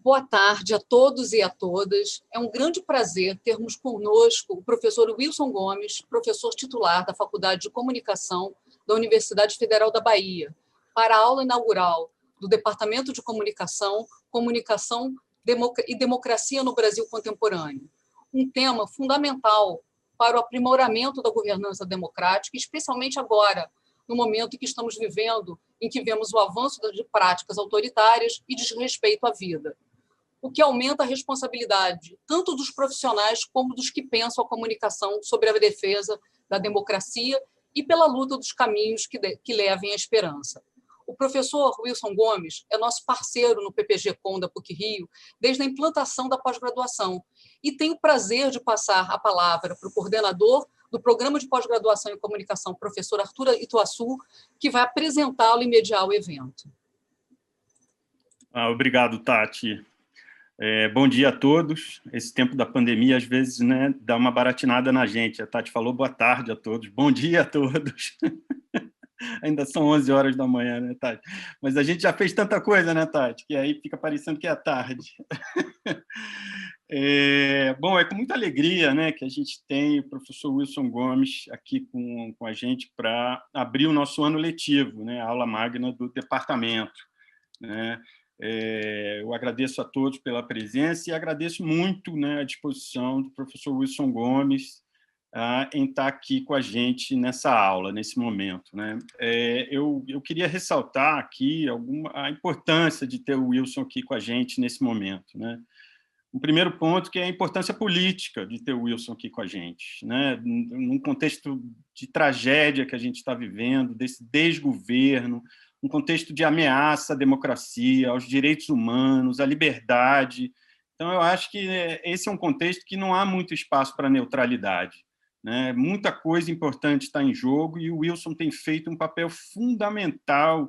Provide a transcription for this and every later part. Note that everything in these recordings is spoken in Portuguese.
Boa tarde a todos e a todas. É um grande prazer termos conosco o professor Wilson Gomes, professor titular da Faculdade de Comunicação da Universidade Federal da Bahia, para a aula inaugural do Departamento de Comunicação, Comunicação e Democracia no Brasil Contemporâneo. Um tema fundamental para o aprimoramento da governança democrática, especialmente agora, no momento em que estamos vivendo, em que vemos o avanço de práticas autoritárias e desrespeito à vida, o que aumenta a responsabilidade tanto dos profissionais como dos que pensam a comunicação sobre a defesa da democracia e pela luta dos caminhos que levem à esperança. O professor Wilson Gomes é nosso parceiro no PPG-Com da PUC-Rio desde a implantação da pós-graduação e tenho o prazer de passar a palavra para o coordenador do Programa de Pós-Graduação em Comunicação, professor Arthur Ituaçu, que vai apresentá-lo e mediar o evento. Obrigado, Tati. Bom dia a todos. Esse tempo da pandemia, às vezes, né, dá uma baratinada na gente. A Tati falou boa tarde a todos. Bom dia a todos. Ainda são 11 horas da manhã, né, Tati? Mas a gente já fez tanta coisa, né, Tati? Que aí fica parecendo que é tarde. Bom, é com muita alegria, né, que a gente tem o professor Wilson Gomes aqui com a gente para abrir o nosso ano letivo, né, a aula magna do departamento, né? Eu agradeço a todos pela presença e agradeço muito, né, a disposição do professor Wilson Gomes em estar aqui com a gente nessa aula, nesse momento, né? Eu queria ressaltar aqui a importância de ter o Wilson aqui com a gente nesse momento, né? O primeiro ponto que é a importância política de ter o Wilson aqui com a gente, né? Num contexto de tragédia que a gente está vivendo, desse desgoverno, um contexto de ameaça à democracia, aos direitos humanos, à liberdade. Então, eu acho que esse é um contexto que não há muito espaço para neutralidade, né? Muita coisa importante está em jogo e o Wilson tem feito um papel fundamental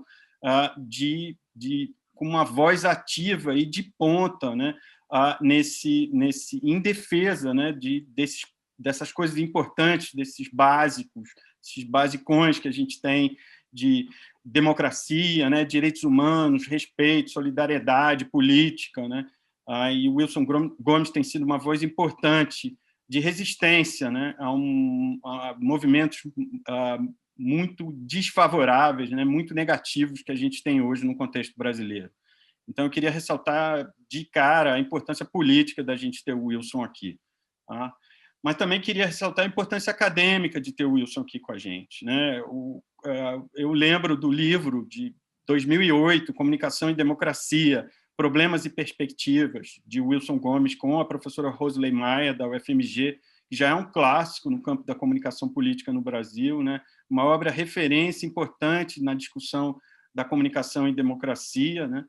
com uma voz ativa e de ponta, né? Em defesa, né, dessas coisas importantes, desses básicos, esses basicões que a gente tem de democracia, né, direitos humanos, respeito, solidariedade política, né? E o Wilson Gomes tem sido uma voz importante de resistência, né, a movimentos muito desfavoráveis, né, muito negativos que a gente tem hoje no contexto brasileiro. Então, eu queria ressaltar de cara a importância política da gente ter o Wilson aqui, tá? Mas também queria ressaltar a importância acadêmica de ter o Wilson aqui com a gente, né? Eu lembro do livro de 2008, Comunicação e Democracia, Problemas e Perspectivas, de Wilson Gomes, com a professora Rosley Maia, da UFMG, que já é um clássico no campo da comunicação política no Brasil, né? Uma obra referência importante na discussão da comunicação e democracia, né?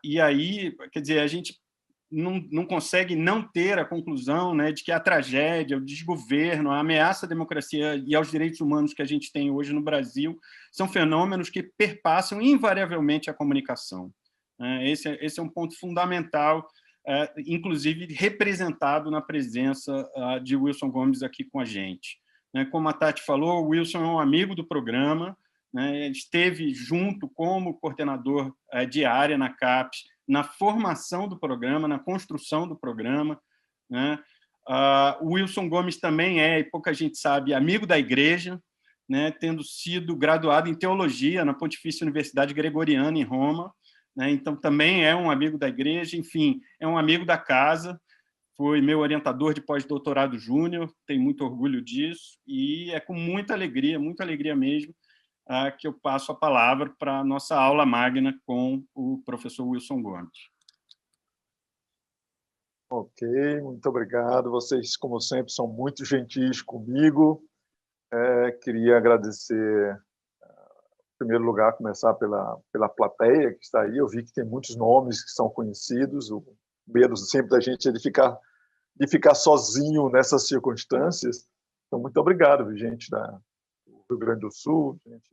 E aí, quer dizer, a gente não consegue não ter a conclusão, né, de que a tragédia, o desgoverno, a ameaça à democracia e aos direitos humanos que a gente tem hoje no Brasil são fenômenos que perpassam invariavelmente a comunicação. Esse é um ponto fundamental, inclusive representado na presença de Wilson Gomes aqui com a gente. Como a Tati falou, o Wilson é um amigo do programa, né, esteve junto como coordenador de área na CAPES, na formação do programa, na construção do programa, né? O Wilson Gomes também e pouca gente sabe, amigo da igreja, né, tendo sido graduado em teologia na Pontifícia Universidade Gregoriana, em Roma, né? Então, também é um amigo da igreja, enfim, é um amigo da casa, foi meu orientador de pós-doutorado júnior, tenho muito orgulho disso, e é com muita alegria mesmo, que eu passo a palavra para a nossa aula magna com o professor Wilson Gomes. Ok, muito obrigado. Vocês, como sempre, são muito gentis comigo. Queria agradecer, em primeiro lugar, começar pela plateia que está aí. Eu vi que tem muitos nomes que são conhecidos. O medo sempre da gente é de ficar sozinho nessas circunstâncias. Então, muito obrigado, gente do Rio Grande do Sul, gente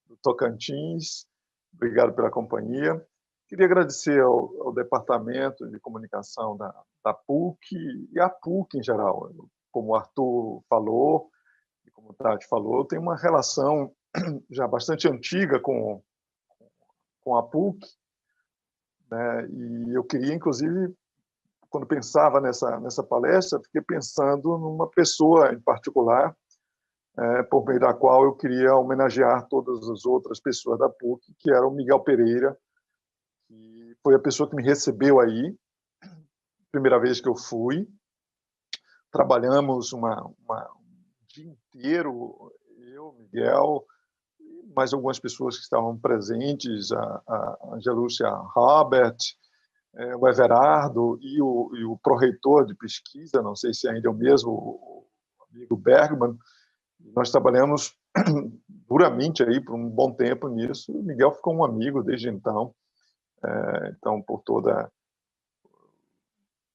do Tocantins. Obrigado pela companhia. Queria agradecer ao Departamento de Comunicação da PUC e à PUC em geral. Como o Arthur falou, e como o Tati falou, eu tenho uma relação já bastante antiga com a PUC, né? E eu queria, inclusive, quando pensava nessa palestra, fiquei pensando numa pessoa em particular, por meio da qual eu queria homenagear todas as outras pessoas da PUC, que era o Miguel Pereira, que foi a pessoa que me recebeu aí, primeira vez que eu fui. Trabalhamos um dia inteiro, eu, Miguel, mais algumas pessoas que estavam presentes, a Angelúcia Robert, o Everardo e o pró-reitor de pesquisa, não sei se ainda é o mesmo, o amigo Bergman. Nós trabalhamos duramente aí por um bom tempo nisso. O Miguel ficou um amigo desde então. Então,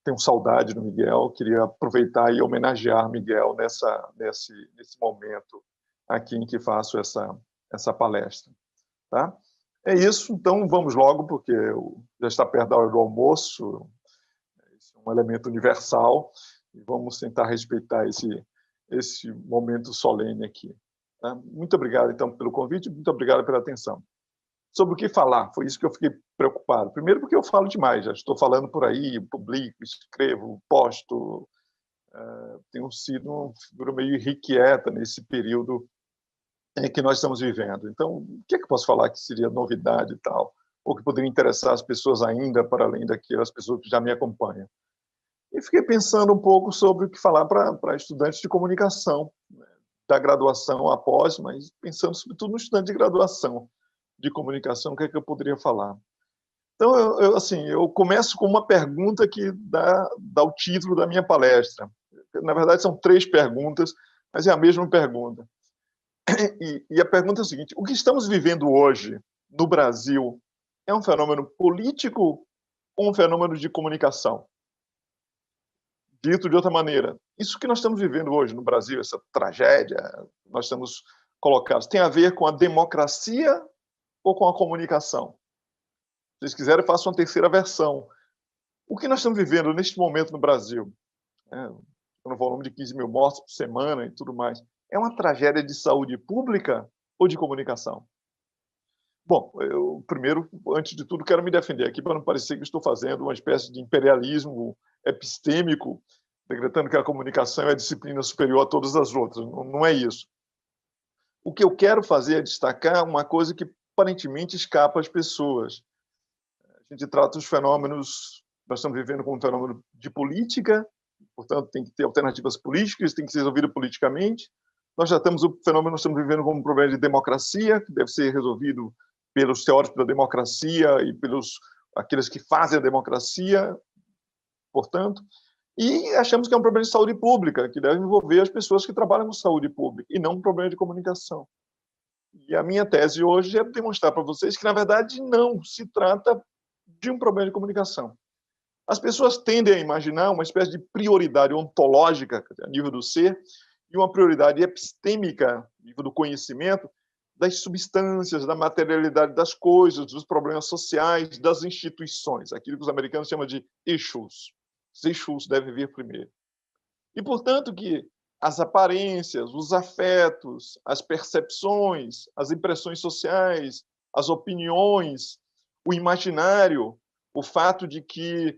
tenho saudade do Miguel, queria aproveitar e homenagear Miguel nesse momento aqui em que faço essa palestra. Tá? É isso, então vamos logo, porque já está perto da hora do almoço, esse é um elemento universal, e vamos tentar respeitar esse momento solene aqui. Tá? Muito obrigado, então, pelo convite, muito obrigado pela atenção. Sobre o que falar, foi isso que eu fiquei preocupado. Primeiro porque eu falo demais, já estou falando por aí, publico, escrevo, posto, tenho sido uma figura meio irrequieta nesse período em que nós estamos vivendo. Então, o que é que eu posso falar que seria novidade e tal, ou que poderia interessar as pessoas ainda, para além daquelas pessoas que já me acompanham? E fiquei pensando um pouco sobre o que falar para estudantes de comunicação, né, da graduação após, mas pensando sobretudo no estudante de graduação de comunicação, o que é que eu poderia falar? Então, eu começo com uma pergunta que dá o título da minha palestra. Na verdade, são 3 perguntas, mas é a mesma pergunta. E a pergunta é a seguinte: o que estamos vivendo hoje no Brasil é um fenômeno político ou um fenômeno de comunicação? Dito de outra maneira, isso que nós estamos vivendo hoje no Brasil, essa tragédia, nós estamos colocados, tem a ver com a democracia ou com a comunicação? Se vocês quiserem, eu faço uma terceira versão. O que nós estamos vivendo neste momento no Brasil, no volume de 15 mil mortes por semana e tudo mais, é uma tragédia de saúde pública ou de comunicação? Bom, eu primeiro, antes de tudo, quero me defender aqui para não parecer que estou fazendo uma espécie de imperialismo epistêmico, decretando que a comunicação é a disciplina superior a todas as outras. Não é isso. O que eu quero fazer é destacar uma coisa que aparentemente escapa às pessoas. A gente trata os fenômenos, nós estamos vivendo como um fenômeno de política, portanto, tem que ter alternativas políticas, tem que ser resolvido politicamente. Nós já temos o fenômeno, nós estamos vivendo como um problema de democracia, que deve ser resolvido pelos teóricos da democracia e pelos aqueles que fazem a democracia, portanto, e achamos que é um problema de saúde pública, que deve envolver as pessoas que trabalham com saúde pública, e não um problema de comunicação. E a minha tese hoje é demonstrar para vocês que, na verdade, não se trata de um problema de comunicação. As pessoas tendem a imaginar uma espécie de prioridade ontológica, a nível do ser, e uma prioridade epistêmica, a nível do conhecimento, das substâncias, da materialidade das coisas, dos problemas sociais, das instituições, aquilo que os americanos chamam de issues. Os issues devem vir primeiro. E, portanto, que as aparências, os afetos, as percepções, as impressões sociais, as opiniões, o imaginário, o fato de que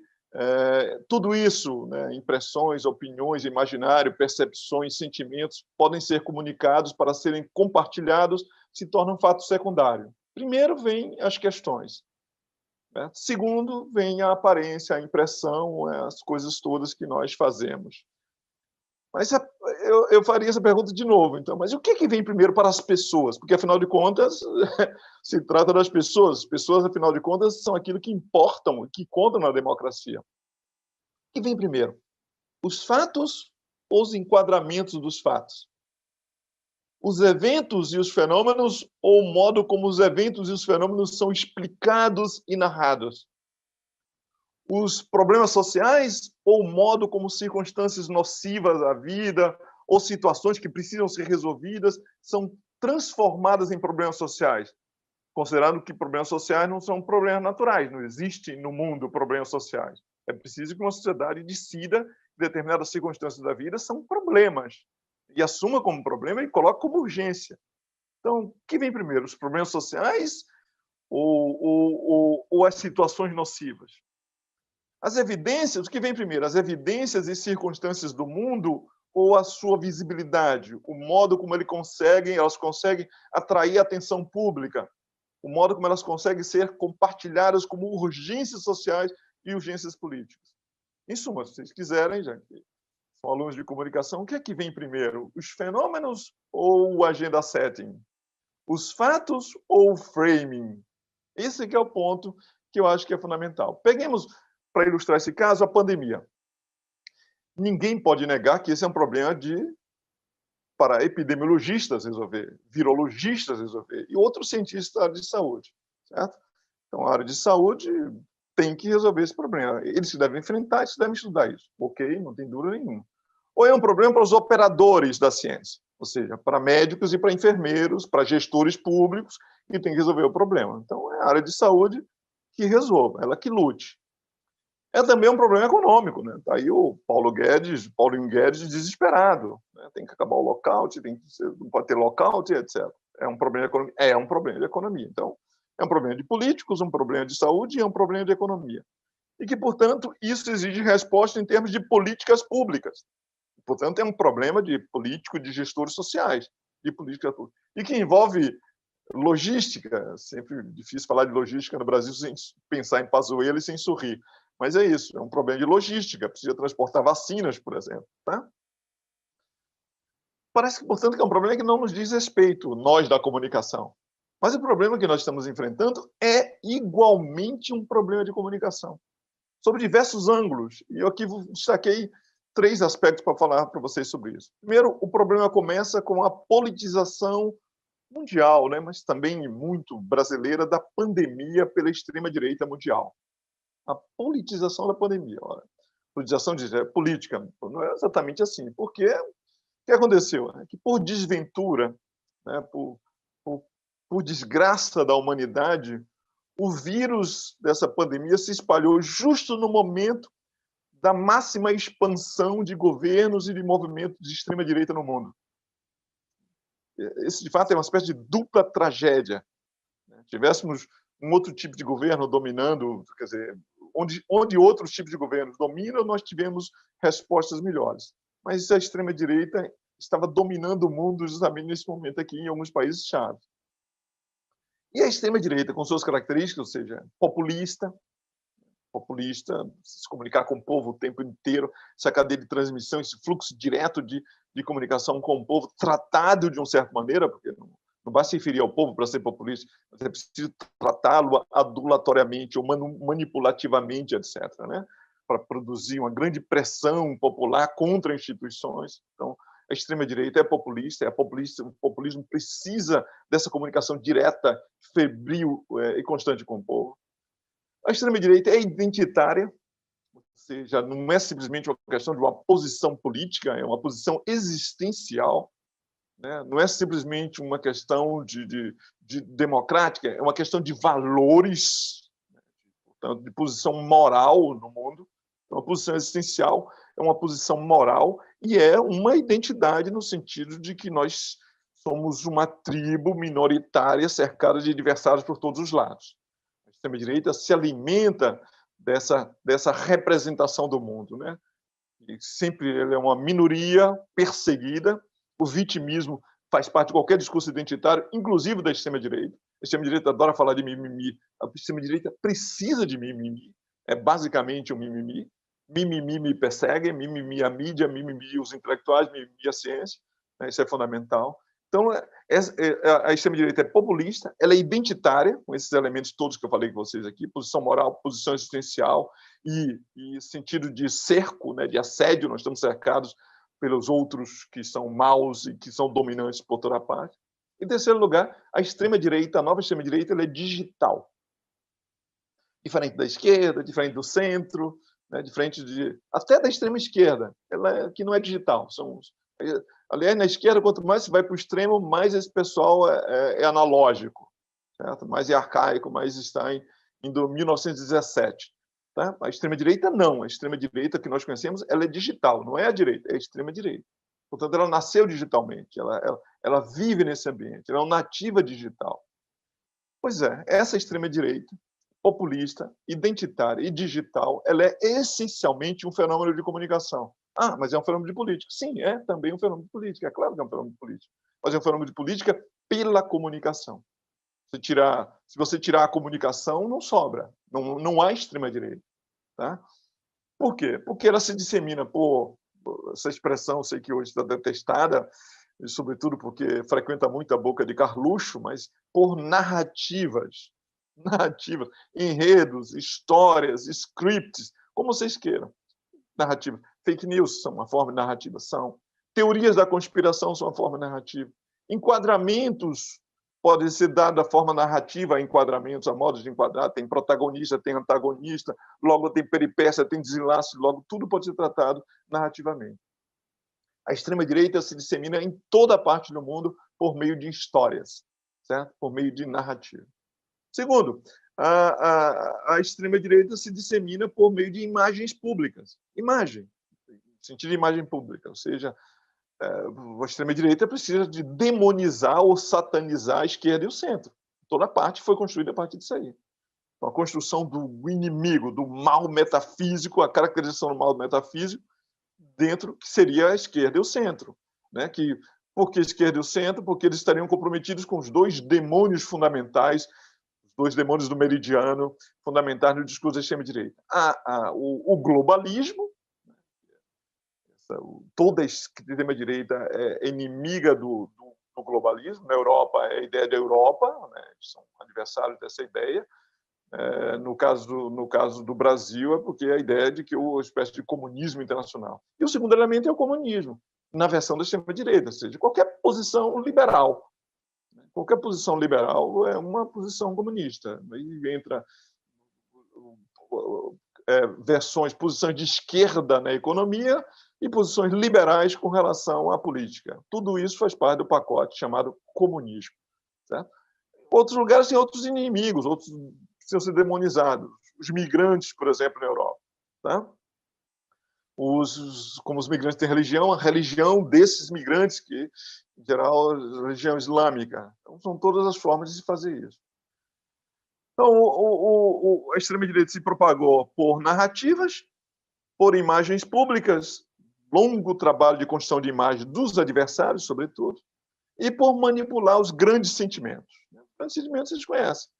tudo isso, né, impressões, opiniões, imaginário, percepções, sentimentos, podem ser comunicados para serem compartilhados, se torna um fato secundário. Primeiro vem as questões. Né? Segundo, vem a aparência, a impressão, as coisas todas que nós fazemos. Mas eu faria essa pergunta de novo, então. Mas o que vem primeiro para as pessoas? Porque, afinal de contas, se trata das pessoas. As pessoas, afinal de contas, são aquilo que importam, que contam na democracia. O que vem primeiro? Os fatos ou os enquadramentos dos fatos? Os eventos e os fenômenos ou o modo como os eventos e os fenômenos são explicados e narrados? Os problemas sociais ou o modo como circunstâncias nocivas à vida ou situações que precisam ser resolvidas são transformadas em problemas sociais, considerando que problemas sociais não são problemas naturais, não existe no mundo problemas sociais. É preciso que uma sociedade decida que determinadas circunstâncias da vida são problemas e assuma como problema e coloque como urgência. Então, o que vem primeiro, os problemas sociais ou as situações nocivas? As evidências, o que vem primeiro? As evidências e circunstâncias do mundo ou a sua visibilidade? O modo como elas conseguem atrair a atenção pública? O modo como elas conseguem ser compartilhadas como urgências sociais e urgências políticas? Em suma, se vocês quiserem, já que são alunos de comunicação, o que é que vem primeiro? Os fenômenos ou o agenda setting? Os fatos ou o framing? Esse aqui é o ponto que eu acho que é fundamental. Peguemos, para ilustrar esse caso, a pandemia. Ninguém pode negar que esse é um problema para epidemiologistas resolver, virologistas resolver e outros cientistas da área de saúde, certo? Então, a área de saúde tem que resolver esse problema. Eles se devem enfrentar, eles devem estudar isso. Ok, não tem dúvida nenhuma. Ou é um problema para os operadores da ciência, ou seja, para médicos e para enfermeiros, para gestores públicos, que tem que resolver o problema. Então, é a área de saúde que resolva, ela que lute. É também um problema econômico, né? Tá aí o Paulinho Guedes desesperado, né? Tem que acabar o lockout, não pode ter lockout, etc. É um problema de economia. É um problema de economia. Então, é um problema de políticos, um problema de saúde e é um problema de economia. E que, portanto, isso exige resposta em termos de políticas públicas. Portanto, é um problema de político, de gestores sociais, de política pública. E que envolve logística. Sempre difícil falar de logística no Brasil sem pensar em Pazuello e sem sorrir. Mas é isso, é um problema de logística, precisa transportar vacinas, por exemplo. Tá? Parece, portanto, que é um problema que não nos diz respeito, nós da comunicação. Mas o problema que nós estamos enfrentando é igualmente um problema de comunicação, sob diversos ângulos. E eu aqui destaquei 3 aspectos para falar para vocês sobre isso. Primeiro, o problema começa com a politização mundial, né, mas também muito brasileira, da pandemia pela extrema-direita mundial. A politização da pandemia. Olha, politização de política não é exatamente assim, porque o que aconteceu? É que, por desventura, né, por desgraça da humanidade, o vírus dessa pandemia se espalhou justo no momento da máxima expansão de governos e de movimentos de extrema-direita no mundo. Esse, de fato, é uma espécie de dupla tragédia. Tivéssemos um outro tipo de governo dominando, quer dizer, onde outros tipos de governos dominam, nós tivemos respostas melhores. Mas a extrema-direita estava dominando o mundo justamente nesse momento aqui, em alguns países-chave. E a extrema-direita, com suas características, ou seja, populista, se comunicar com o povo o tempo inteiro, essa cadeia de transmissão, esse fluxo direto de comunicação com o povo, tratado de uma certa maneira, porque não basta se referir ao povo para ser populista, mas é preciso tratá-lo adulatoriamente ou manipulativamente, etc., né? Para produzir uma grande pressão popular contra instituições. Então, a extrema-direita é populista, o populismo precisa dessa comunicação direta, febril e constante com o povo. A extrema-direita é identitária, ou seja, não é simplesmente uma questão de uma posição política, é uma posição existencial, né? Não é simplesmente uma questão de democrática, é uma questão de valores, portanto, de posição moral no mundo. Uma posição existencial é uma posição moral e é uma identidade no sentido de que nós somos uma tribo minoritária cercada de adversários por todos os lados. A extrema-direita se alimenta dessa representação do mundo, né? E sempre ele é uma minoria perseguida. O vitimismo faz parte de qualquer discurso identitário, inclusive da extrema-direita. A extrema-direita adora falar de mimimi. A extrema-direita precisa de mimimi. É basicamente um mimimi. Mimimi me persegue, mimimi a mídia, mimimi os intelectuais, mimimi a ciência. Isso é fundamental. Então, a extrema-direita é populista, ela é identitária, com esses elementos todos que eu falei com vocês aqui, posição moral, posição existencial e sentido de cerco, né, de assédio, nós estamos cercados pelos outros que são maus e que são dominantes por toda parte. Em terceiro lugar, a extrema-direita, a nova extrema-direita, ela é digital. Diferente da esquerda, diferente do centro, né, diferente até da extrema-esquerda, que não é digital. Aliás, na esquerda, quanto mais se vai para o extremo, mais esse pessoal é analógico, certo? Mais é arcaico, mais está em 1917. Tá? A extrema-direita, não. A extrema-direita que nós conhecemos, ela é digital, não é a direita, é a extrema-direita. Portanto, ela nasceu digitalmente, ela vive nesse ambiente, ela é uma nativa digital. Pois é, essa extrema-direita, populista, identitária e digital, ela é essencialmente um fenômeno de comunicação. Ah, mas é um fenômeno de política. Sim, é também um fenômeno de política. É claro que é um fenômeno de política. Mas é um fenômeno de política pela comunicação. Se você tirar a comunicação, não sobra. Não há extrema-direita. Tá? Por quê? Porque ela se dissemina por essa expressão, sei que hoje está detestada, e sobretudo porque frequenta muito a boca de Carluxo, mas por narrativas, enredos, histórias, scripts, como vocês queiram. Narrativa. Fake news são uma forma de narrativa, são. Teorias da conspiração são uma forma de narrativa. Enquadramentos podem ser dados da forma narrativa, enquadramentos, a modos de enquadrar, tem protagonista, tem antagonista, logo tem peripécia, tem desenlace, logo tudo pode ser tratado narrativamente. A extrema-direita se dissemina em toda parte do mundo por meio de histórias, certo? Por meio de narrativa. Segundo, a extrema-direita se dissemina por meio de imagens públicas. Imagem, no sentido de imagem pública, ou seja, a extrema-direita precisa de demonizar ou satanizar a esquerda e o centro. Toda parte foi construída a partir disso aí. Então, a construção do inimigo, do mal metafísico, a caracterização do mal metafísico, dentro que seria a esquerda e o centro. Né? Por que a esquerda e o centro? Porque eles estariam comprometidos com os dois demônios fundamentais, os dois demônios do meridiano, fundamentais no discurso da extrema-direita. O globalismo, toda a extrema-direita é inimiga do globalismo. Na Europa, é a ideia da Europa, né? São adversários dessa ideia. No caso do Brasil, é porque a ideia de que é uma espécie de comunismo internacional. E o segundo elemento é o comunismo, na versão da extrema-direita, ou seja, qualquer posição liberal. Qualquer posição liberal é uma posição comunista. Aí entra posições de esquerda na economia e posições liberais com relação à política. Tudo isso faz parte do pacote chamado comunismo. Certo? Outros lugares têm outros inimigos, outros precisam ser demonizados. Os migrantes, por exemplo, na Europa. Tá? Como os migrantes têm religião, a religião desses migrantes, que, em geral, a religião islâmica. Então, são todas as formas de se fazer isso. Então, a extrema-direita se propagou por narrativas, por imagens públicas, longo trabalho de construção de imagem dos adversários, sobretudo, e por manipular os grandes sentimentos. Os grandes sentimentos vocês conhecem.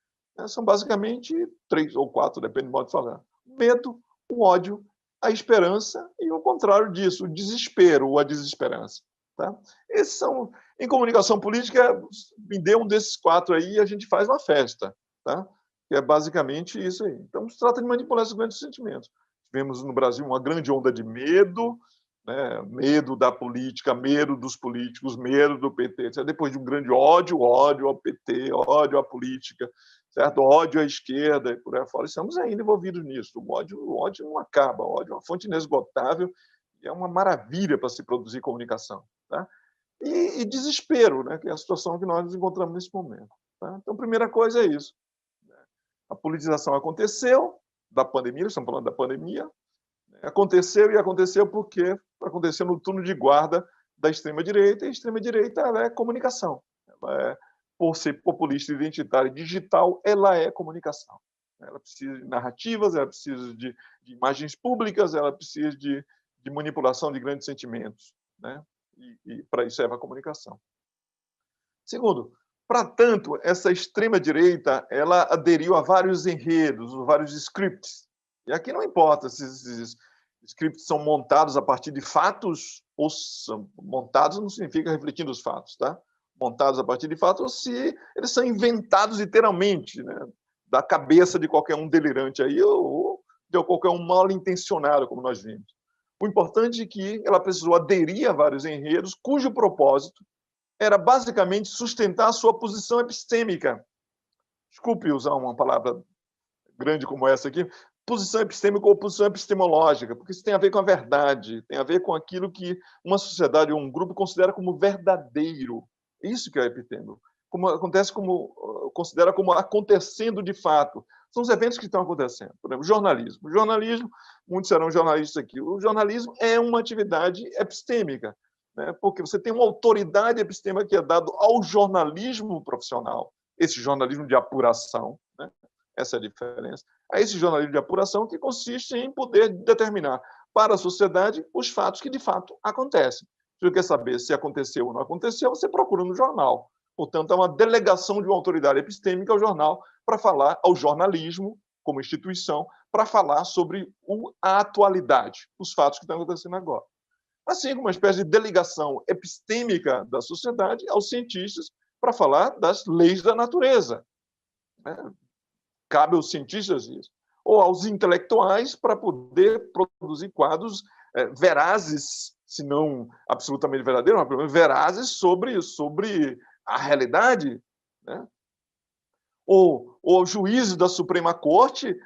São basicamente 3 ou 4, depende do modo de falar. O medo, o ódio, a esperança e o contrário disso, o desespero ou a desesperança. Tá? Esses são, em comunicação política, me dê um desses 4 aí e a gente faz uma festa. Tá? Que é basicamente isso aí. Então, se trata de manipular esses grandes sentimentos. Tivemos no Brasil uma grande onda de medo, né? Medo da política, medo dos políticos, medo do PT. Depois de um grande ódio ao PT, ódio à política, certo? Ódio à esquerda e por aí fora. Estamos ainda envolvidos nisso. O ódio não acaba. O ódio é uma fonte inesgotável e é uma maravilha para se produzir comunicação. Tá? E desespero, né? Que é a situação que nós nos encontramos nesse momento. Tá? Então, a primeira coisa é isso. A politização aconteceu, da pandemia, estamos falando da pandemia, aconteceu porque aconteceu no turno de guarda da extrema-direita, e a extrema-direita é comunicação. Por ser populista, identitária e digital, ela é comunicação. Ela precisa de narrativas, ela precisa de imagens públicas, ela precisa de manipulação de grandes sentimentos. Né? E para isso serve a comunicação. Segundo, para tanto, essa extrema-direita ela aderiu a vários enredos, vários scripts. E aqui não importa se esses scripts são montados a partir de fatos, ou são montados não significa refletindo os fatos, tá? Montados a partir de fatos, ou se eles são inventados literalmente, né? Da cabeça de qualquer um delirante aí, ou de qualquer um mal intencionado, como nós vimos. O importante é que ela precisou aderir a vários enredos, cujo propósito era basicamente sustentar a sua posição epistêmica. Desculpe usar uma palavra grande como essa aqui, posição epistêmica ou posição epistemológica, porque isso tem a ver com a verdade, tem a ver com aquilo que uma sociedade ou um grupo considera como verdadeiro. É isso que é epistêmico. Considera como acontecendo de fato. São os eventos que estão acontecendo. Por exemplo, jornalismo. O jornalismo, muitos serão jornalistas aqui, o jornalismo é uma atividade epistêmica, né? Porque você tem uma autoridade epistêmica que é dada ao jornalismo profissional. esse jornalismo de apuração, né? Essa é a diferença. A esse jornalismo de apuração que consiste em poder determinar para a sociedade os fatos que de fato acontecem. Se você quer saber se aconteceu ou não aconteceu, você procura no jornal. Portanto, é uma delegação de uma autoridade epistêmica ao jornal para falar, ao jornalismo como instituição, para falar sobre a atualidade, os fatos que estão acontecendo agora. Assim como uma espécie de delegação epistêmica da sociedade aos cientistas para falar das leis da natureza. Cabe aos cientistas isso. Ou aos intelectuais para poder produzir quadros verazes, se não absolutamente verdadeiros, mas pelo menos verazes sobre a realidade, né? Ou ao juízo da Suprema Corte,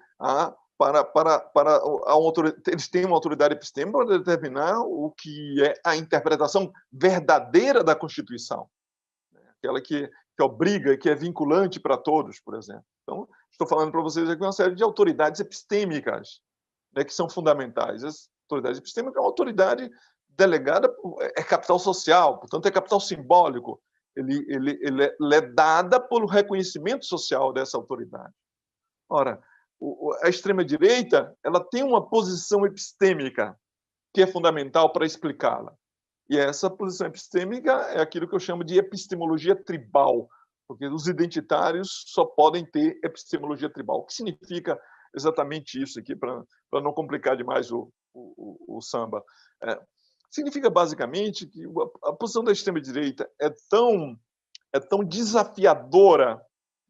eles têm uma autoridade epistêmica para determinar o que é a interpretação verdadeira da Constituição, aquela que obriga, que é vinculante para todos, por exemplo. Então, estou falando para vocês aqui uma série de autoridades epistêmicas, né, que são fundamentais. As autoridades epistêmicas é uma autoridade delegada, é capital social, portanto, é capital simbólico. Ele é dada pelo reconhecimento social dessa autoridade. Ora, a extrema-direita ela tem uma posição epistêmica que é fundamental para explicá-la. E essa posição epistêmica é aquilo que eu chamo de epistemologia tribal, porque os identitários só podem ter epistemologia tribal. O que significa exatamente isso aqui, para não complicar demais o samba? Significa basicamente que a posição da extrema-direita é tão desafiadora,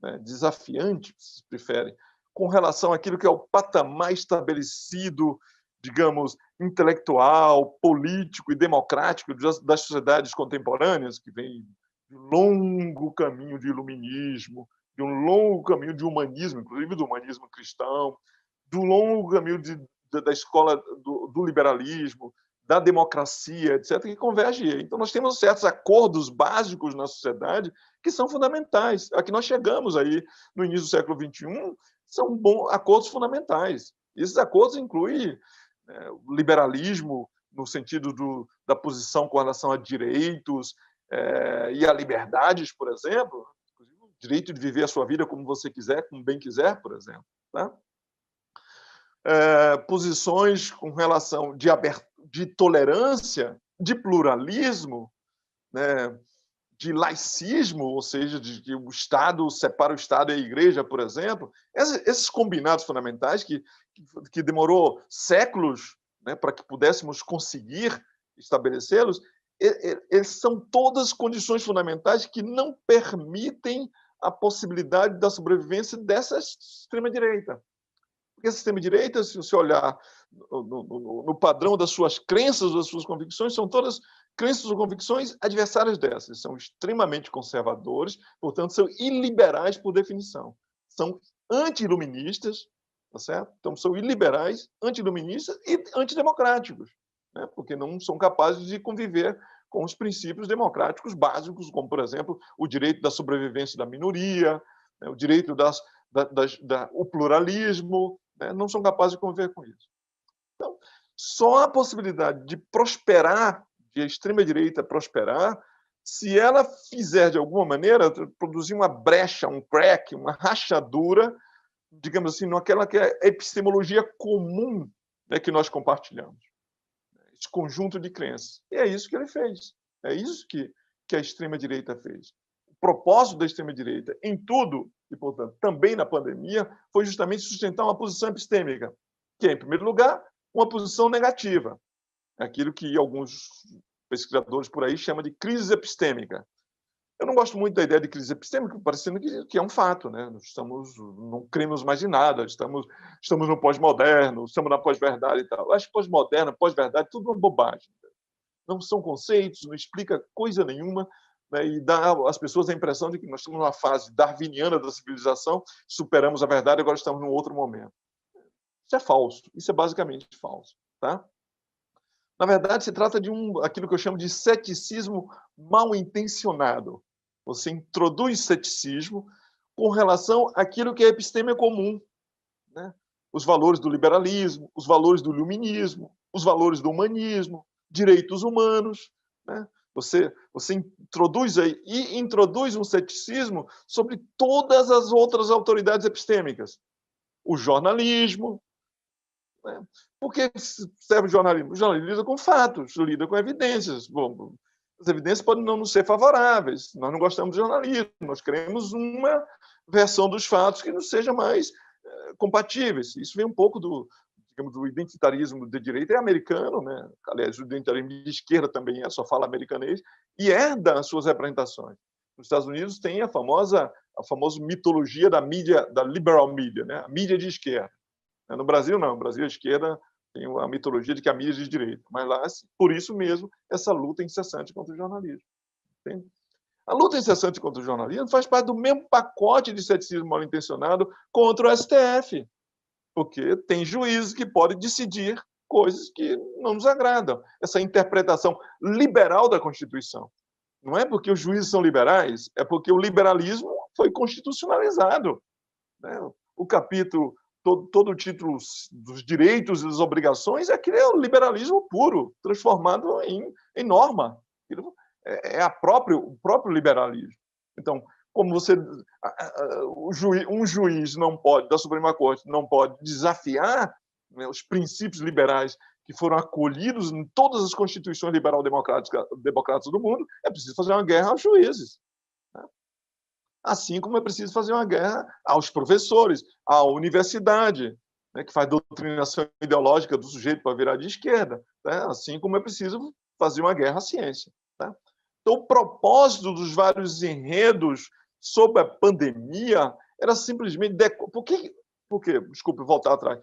né, desafiante, se preferem, com relação àquilo que é o patamar estabelecido, digamos, intelectual, político e democrático das sociedades contemporâneas, que vem de um longo caminho de iluminismo, de um longo caminho de humanismo, inclusive do humanismo cristão, do longo caminho da escola do liberalismo, da democracia, etc., que converge. Então, nós temos certos acordos básicos na sociedade que são fundamentais. A que nós chegamos aí no início do século XXI são acordos fundamentais. Esses acordos incluem o liberalismo, no sentido da posição com relação a direitos e a liberdades, por exemplo, o direito de viver a sua vida como você quiser, como bem quiser, por exemplo. Tá? Posições com relação de tolerância, de pluralismo, né, de laicismo, ou seja, de que o Estado separa o Estado e a Igreja, por exemplo. Esses combinados fundamentais que demorou séculos, né, para que pudéssemos conseguir estabelecê-los, eles são todas condições fundamentais que não permitem a possibilidade da sobrevivência dessa extrema-direita. Porque essa extrema-direita, se você olhar no padrão das suas crenças, das suas convicções, são todas crenças ou convicções adversárias dessas. São extremamente conservadores, portanto, são iliberais por definição. São anti-iluministas, tá certo? Então, são iliberais, anti-iluministas e antidemocráticos, né? Porque não são capazes de conviver com os princípios democráticos básicos, como, por exemplo, o direito da sobrevivência da minoria, né? O direito o pluralismo, né? Não são capazes de conviver com isso. Então, só a possibilidade de prosperar, de a extrema-direita prosperar, se ela fizer, de alguma maneira, produzir uma brecha, um crack, uma rachadura, digamos assim, naquela que é a epistemologia comum, né, que nós compartilhamos. Esse conjunto de crenças. E é isso que ele fez. É isso que a extrema-direita fez. O propósito da extrema-direita, em tudo, e, portanto, também na pandemia, foi justamente sustentar uma posição epistêmica, que é, em primeiro lugar, uma posição negativa. Aquilo que alguns pesquisadores por aí chamam de crise epistêmica. Eu não gosto muito da ideia de crise epistêmica, parecendo que é um fato, né? Não cremos mais em nada, estamos no pós-moderno, estamos na pós-verdade e tal. Eu acho que pós-moderno, pós-verdade, tudo uma bobagem. Não são conceitos, não explica coisa nenhuma, né? E dá às pessoas a impressão de que nós estamos numa fase darwiniana da civilização, superamos a verdade e agora estamos num outro momento. Isso é falso, isso é basicamente falso. Tá? Na verdade, se trata de aquilo que eu chamo de ceticismo mal intencionado. Você introduz ceticismo com relação àquilo que é epistêmia comum, né? Os valores do liberalismo, os valores do iluminismo, os valores do humanismo, direitos humanos, né? Você introduz aí, e introduz um ceticismo sobre todas as outras autoridades epistêmicas. O jornalismo, né? Por que serve o jornalismo? O jornalismo lida com fatos, lida com evidências. Bom, as evidências podem não nos ser favoráveis, nós não gostamos de jornalismo, nós queremos uma versão dos fatos que nos seja mais compatíveis. Isso vem um pouco digamos, do identitarismo de direita, é americano, né? Aliás, o identitarismo de esquerda também só fala americanês, e herda as suas representações. Nos Estados Unidos tem a famosa mitologia da mídia, da liberal media, né? A mídia de esquerda. No Brasil, não. No Brasil, a esquerda tem a mitologia de que a mídia é de direita. Mas lá, por isso mesmo, essa luta incessante contra o jornalismo. Entende? A luta incessante contra o jornalismo faz parte do mesmo pacote de ceticismo mal-intencionado contra o STF, porque tem juízes que podem decidir coisas que não nos agradam. Essa interpretação liberal da Constituição. Não é porque os juízes são liberais, é porque o liberalismo foi constitucionalizado, né? O capítulo, todo o título dos direitos e das obrigações, aquilo é o liberalismo puro, transformado em norma. É o próprio liberalismo. Então, como um juiz não pode, da Suprema Corte, não pode desafiar, né, os princípios liberais que foram acolhidos em todas as constituições liberal-democráticas do mundo, é preciso fazer uma guerra aos juízes. Né? Assim como é preciso fazer uma guerra aos professores, à universidade, né, que faz doutrinação ideológica do sujeito para virar de esquerda. Né? Assim como é preciso fazer uma guerra à ciência. Tá? Então, o propósito dos vários enredos sobre a pandemia era simplesmente... Por quê? Desculpe, voltar atrás.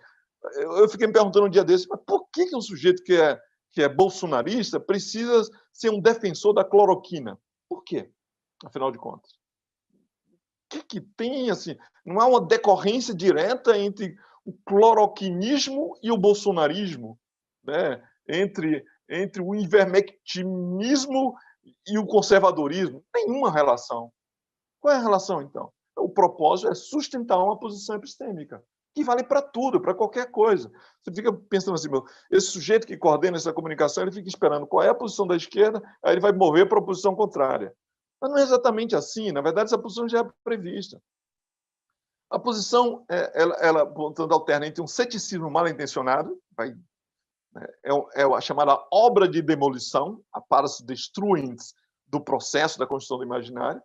Eu fiquei me perguntando um dia desse, mas por que um sujeito que é bolsonarista precisa ser um defensor da cloroquina? Por quê, afinal de contas? O que tem, assim? Não há uma decorrência direta entre o cloroquinismo e o bolsonarismo, né? Entre o ivermectinismo e o conservadorismo? Nenhuma relação. Qual é a relação, então? O propósito é sustentar uma posição epistêmica, que vale para tudo, para qualquer coisa. Você fica pensando assim, esse sujeito que coordena essa comunicação, ele fica esperando qual é a posição da esquerda, aí ele vai mover para a posição contrária. Mas não é exatamente assim. Na verdade, essa posição já é prevista. A posição, ela portanto, alterna entre um ceticismo mal intencionado, é a chamada obra de demolição, a paras destruens do processo da construção do imaginário,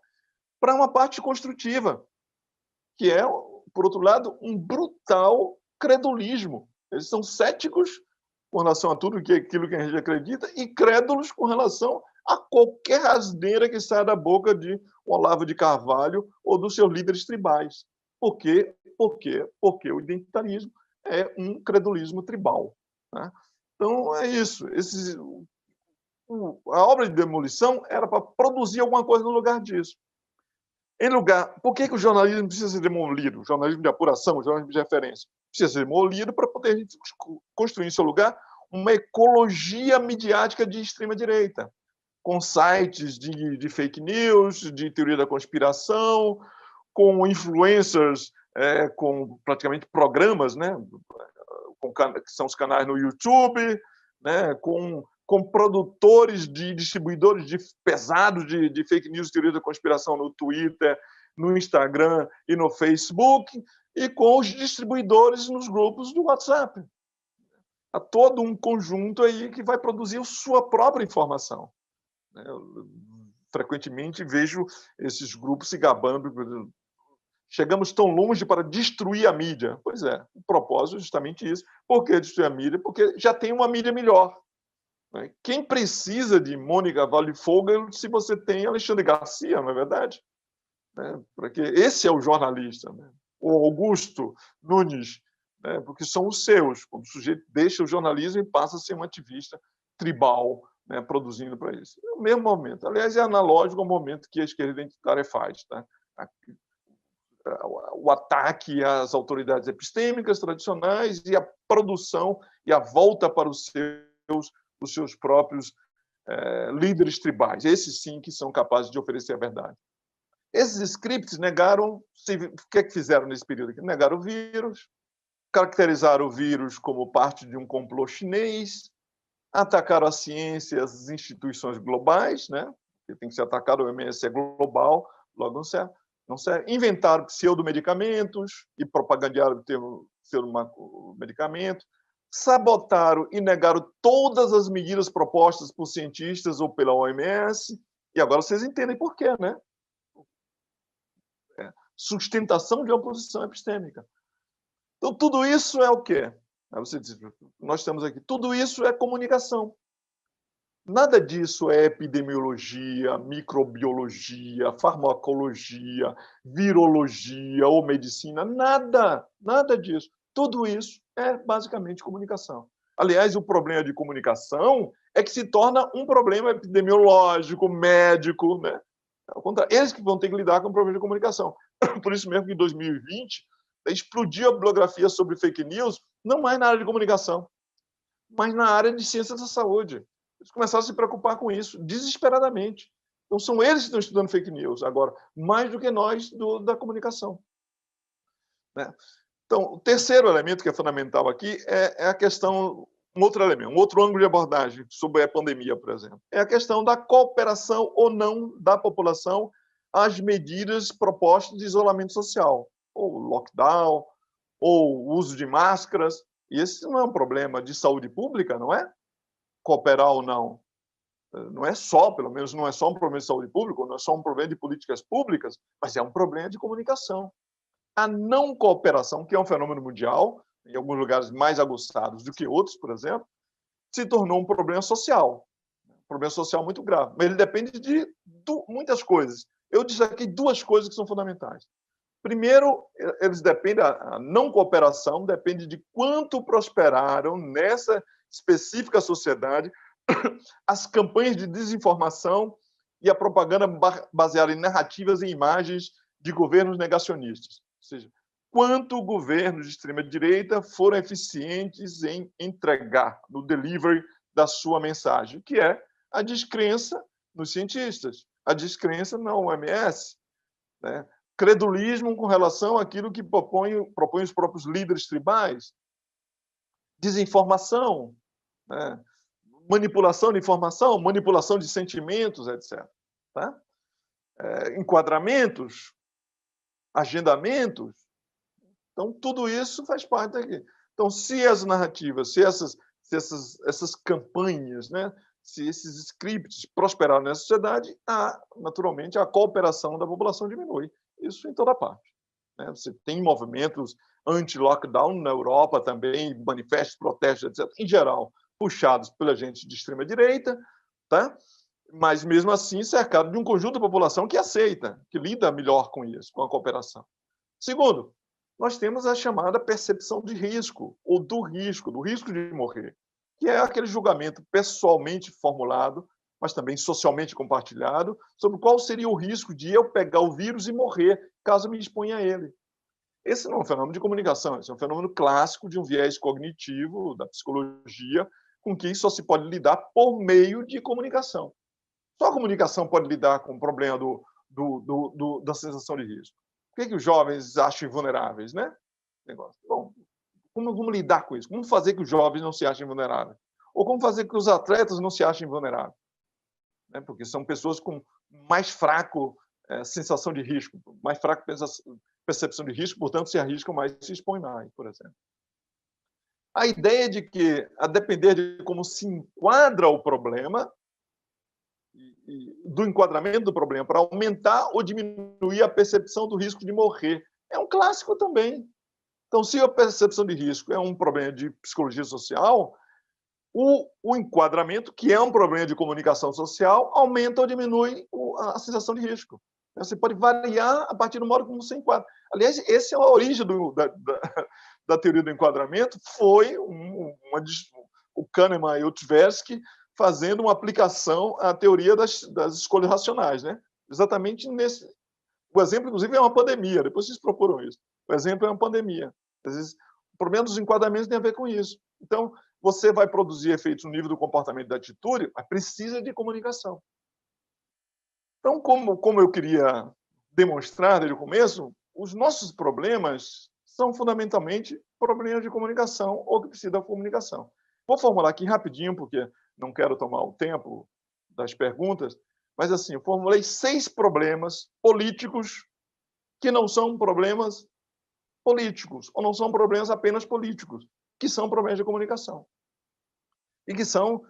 para uma parte construtiva, que é, por outro lado, um brutal credulismo. Eles são céticos com relação a tudo aquilo que a gente acredita e crédulos com relação a qualquer asneira que saia da boca de Olavo de Carvalho ou dos seus líderes tribais. Por quê? Porque o identitarismo é um credulismo tribal. Né? Então, é isso. A obra de demolição era para produzir alguma coisa no lugar disso. Por que o jornalismo precisa ser demolido? O jornalismo de apuração, o jornalismo de referência. Precisa ser demolido para poder construir em seu lugar uma ecologia midiática de extrema-direita, com sites de fake news, de teoria da conspiração, com influencers, com praticamente programas, né, que são os canais no YouTube, né, com produtores distribuidores pesados de fake news e teoria da conspiração no Twitter, no Instagram e no Facebook, e com os distribuidores nos grupos do WhatsApp. Há todo um conjunto aí que vai produzir a sua própria informação. Eu, frequentemente vejo esses grupos se gabando. Chegamos tão longe para destruir a mídia. Pois é, o propósito é justamente isso. Por que destruir a mídia? Porque já tem uma mídia melhor. Quem precisa de Mônica Vale Fogo se você tem Alexandre Garcia, não é verdade? Porque esse é o jornalista, né? O Augusto Nunes, né? Porque são os seus. Quando o sujeito deixa o jornalismo e passa a ser um ativista tribal, né? Produzindo para isso. É o mesmo momento. Aliás, é analógico ao momento que a esquerda identitária faz. Tá? O ataque às autoridades epistêmicas tradicionais e a produção e a volta para os seus próprios líderes tribais. Esses sim que são capazes de oferecer a verdade. Esses scripts negaram... O que é que fizeram nesse período aqui? Negaram o vírus, caracterizaram o vírus como parte de um complô chinês, atacaram a ciência e as instituições globais, né? Que tem que ser atacado, o OMS é global, logo não serve. Não serve. Inventaram pseudomedicamentos e propagandearam o termo pseudomedicamento, sabotaram e negaram todas as medidas propostas por cientistas ou pela OMS, e agora vocês entendem por quê, né? Sustentação de uma posição epistêmica. Então, tudo isso é o quê? Aí você diz, nós temos aqui, tudo isso é comunicação. Nada disso é epidemiologia, microbiologia, farmacologia, virologia ou medicina, nada disso. Tudo isso é basicamente comunicação. Aliás, o problema de comunicação é que se torna um problema epidemiológico, médico, né? Ao contrário, eles que vão ter que lidar com o problema de comunicação. Por isso mesmo que em 2020 explodiu a bibliografia sobre fake news, não mais na área de comunicação, mas na área de ciências da saúde. Eles começaram a se preocupar com isso, desesperadamente. Então, são eles que estão estudando fake news agora, mais do que nós da comunicação. Né? Então, o terceiro elemento que é fundamental aqui é a questão, um outro elemento, um outro ângulo de abordagem sobre a pandemia, por exemplo, é a questão da cooperação ou não da população às medidas propostas de isolamento social, ou lockdown, ou uso de máscaras. E esse não é um problema de saúde pública, não é? Cooperar ou não. Não é só, pelo menos, não é só um problema de saúde pública, não é só um problema de políticas públicas, mas é um problema de comunicação. A não cooperação, que é um fenômeno mundial, em alguns lugares mais aguçados do que outros, por exemplo, se tornou um problema social. Um problema social muito grave. Mas ele depende de muitas coisas. Eu destaquei duas coisas que são fundamentais. Primeiro, eles dependem, a não cooperação depende de quanto prosperaram nessa específica sociedade as campanhas de desinformação e a propaganda baseada em narrativas e imagens de governos negacionistas. Ou seja, quanto governos de extrema-direita foram eficientes em entregar no delivery da sua mensagem, que é a descrença nos cientistas, a descrença na OMS, né? Credulismo com relação àquilo que propõem os próprios líderes tribais, desinformação, né? Manipulação de informação, manipulação de sentimentos, etc. Tá? Enquadramentos, agendamentos. Então, tudo isso faz parte daqui. Então, se as narrativas, se essas campanhas, né, se esses scripts prosperarem na sociedade, naturalmente, a cooperação da população diminui. Isso em toda parte. Né? Você tem movimentos anti-lockdown na Europa também, manifestos, protestos, etc., em geral, puxados pela gente de extrema-direita, tá? Mas, mesmo assim, cercado de um conjunto da população que aceita, que lida melhor com isso, com a cooperação. Segundo, nós temos a chamada percepção de risco, ou do risco de morrer, que é aquele julgamento pessoalmente formulado, mas também socialmente compartilhado, sobre qual seria o risco de eu pegar o vírus e morrer, caso me exponha a ele. Esse não é um fenômeno de comunicação, esse é um fenômeno clássico de um viés cognitivo, da psicologia, com que só se pode lidar por meio de comunicação. Só a comunicação pode lidar com o problema da sensação de risco. Por que os jovens acham vulneráveis, né? Bom, como vamos lidar com isso? Como fazer que os jovens não se achem vulneráveis? Ou como fazer que os atletas não se achem vulneráveis? Né? Porque são pessoas com mais fraco sensação de risco, mais fraco percepção de risco, portanto, se arriscam mais e se expõem mais, por exemplo. A ideia de que, a depender de como se enquadra o problema, do enquadramento do problema, para aumentar ou diminuir a percepção do risco de morrer, é um clássico também. Então, se a percepção de risco é um problema de psicologia social, o enquadramento, que é um problema de comunicação social, aumenta ou diminui a sensação de risco. Você pode variar a partir do modo como você enquadra. Aliás, essa é a origem da teoria do enquadramento, foi o Kahneman e o Tversky fazendo uma aplicação à teoria das escolhas racionais. Né? Exatamente nesse... O exemplo, inclusive, é uma pandemia. Depois vocês procuram isso. O exemplo é uma pandemia. Às vezes, o problema dos enquadramentos tem a ver com isso. Então, você vai produzir efeitos no nível do comportamento e da atitude, mas precisa de comunicação. Então, como eu queria demonstrar desde o começo, os nossos problemas são fundamentalmente problemas de comunicação ou que precisam da comunicação. Vou formular aqui rapidinho, porque não quero tomar o tempo das perguntas, mas assim, eu formulei 6 problemas políticos que não são problemas políticos, ou não são problemas apenas políticos, que são problemas de comunicação. E que são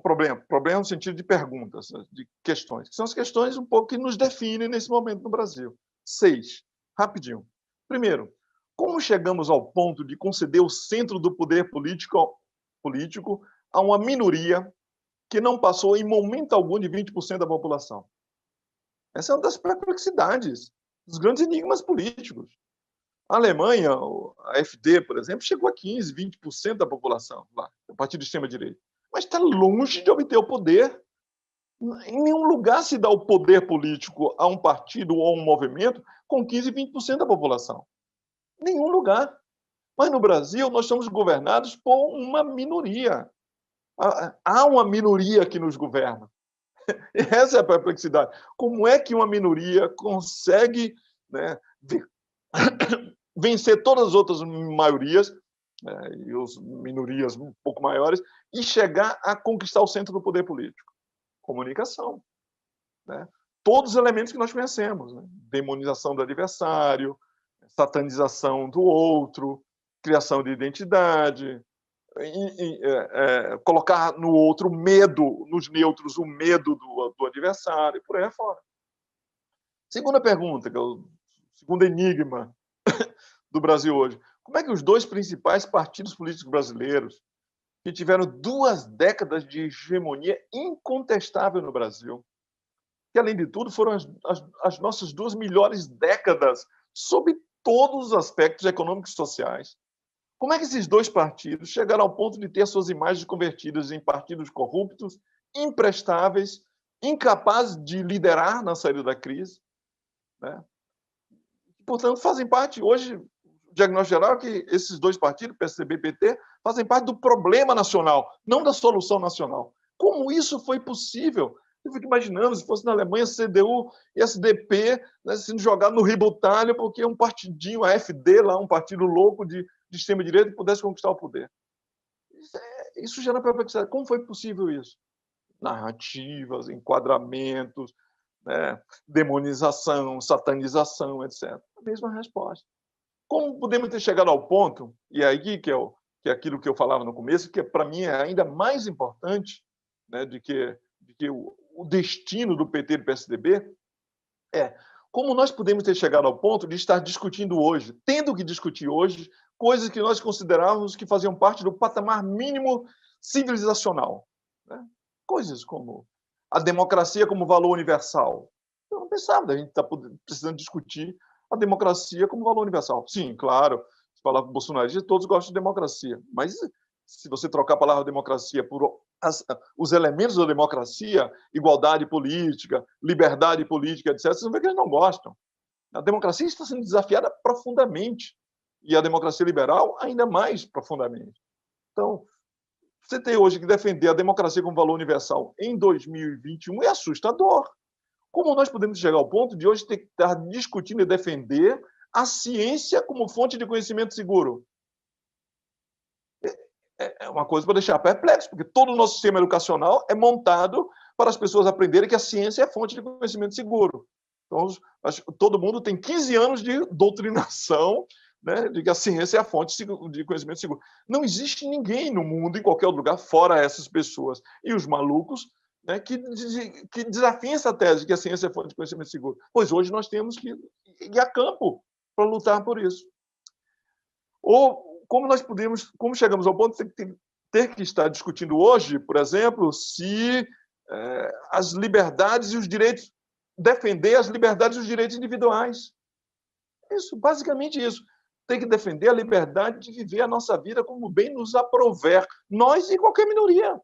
problemas no sentido de perguntas, de questões, que são as questões um pouco que nos definem nesse momento no Brasil. 6, rapidinho. Primeiro, como chegamos ao ponto de conceder o centro do poder político a uma minoria que não passou em momento algum de 20% da população? Essa é uma das perplexidades, dos grandes enigmas políticos. A Alemanha, a AfD, por exemplo, chegou a 15%, 20% da população, lá, a partir do extrema-direita. Mas está longe de obter o poder. Em nenhum lugar se dá o poder político a um partido ou a um movimento com 15%, 20% da população. Nenhum lugar. Mas no Brasil, nós somos governados por uma minoria. Há uma minoria que nos governa. E essa é a perplexidade. Como é que uma minoria consegue, né, vencer todas as outras maiorias, e as minorias um pouco maiores, e chegar a conquistar o centro do poder político? Comunicação. Né? Todos os elementos que nós conhecemos. Né? Demonização do adversário, satanização do outro, criação de identidade, colocar no outro medo, nos neutros, o medo do adversário, e por aí afora. Segunda pergunta, que é o segundo enigma do Brasil hoje. Como é que os 2 principais partidos políticos brasileiros, que tiveram 2 décadas de hegemonia incontestável no Brasil, que, além de tudo, foram as nossas 2 melhores décadas sob todos os aspectos econômicos e sociais, como é que esses 2 partidos chegaram ao ponto de ter suas imagens convertidas em partidos corruptos, imprestáveis, incapazes de liderar na saída da crise? Né? Portanto, fazem parte, hoje, o diagnóstico geral é que esses 2 partidos, PSDB e PT, fazem parte do problema nacional, não da solução nacional. Como isso foi possível? Eu fico imaginando, se fosse na Alemanha, CDU e SDP, né, sendo jogado no ribotalho, porque um partidinho, a AfD, lá, um partido louco de extrema-direita, pudesse conquistar o poder. Isso gera perplexidade. Como foi possível isso? Narrativas, enquadramentos, né, demonização, satanização, etc. A mesma resposta. Como podemos ter chegado ao ponto, e aí que é aquilo que eu falava no começo, que para mim é ainda mais importante, né, de que o destino do PT e do PSDB, como nós podemos ter chegado ao ponto de estar discutindo hoje, tendo que discutir hoje, coisas que nós considerávamos que faziam parte do patamar mínimo civilizacional. Né? Coisas como a democracia como valor universal. Eu não pensava, a gente está precisando discutir a democracia como valor universal. Sim, claro, se falar com bolsonaristas, todos gostam de democracia, mas se você trocar a palavra democracia por os elementos da democracia, igualdade política, liberdade política, etc., vocês vão ver que eles não gostam. A democracia está sendo desafiada profundamente, e a democracia liberal ainda mais profundamente. Então, você tem hoje que defender a democracia como valor universal em 2021 é assustador. Como nós podemos chegar ao ponto de hoje ter que estar discutindo e defender a ciência como fonte de conhecimento seguro? É uma coisa para deixar perplexo, porque todo o nosso sistema educacional é montado para as pessoas aprenderem que a ciência é fonte de conhecimento seguro. Então, todo mundo tem 15 anos de doutrinação, né, de que a ciência é a fonte de conhecimento seguro. Não existe ninguém no mundo, em qualquer lugar, fora essas pessoas. E os malucos, né, que desafiam essa tese de que a ciência é fonte de conhecimento seguro. Pois hoje nós temos que ir a campo para lutar por isso. Ou como chegamos ao ponto de ter que estar discutindo hoje, por exemplo, se as liberdades e os direitos, defender as liberdades e os direitos individuais. Isso, basicamente isso. Tem que defender a liberdade de viver a nossa vida como bem nos aprouver, nós e qualquer minoria.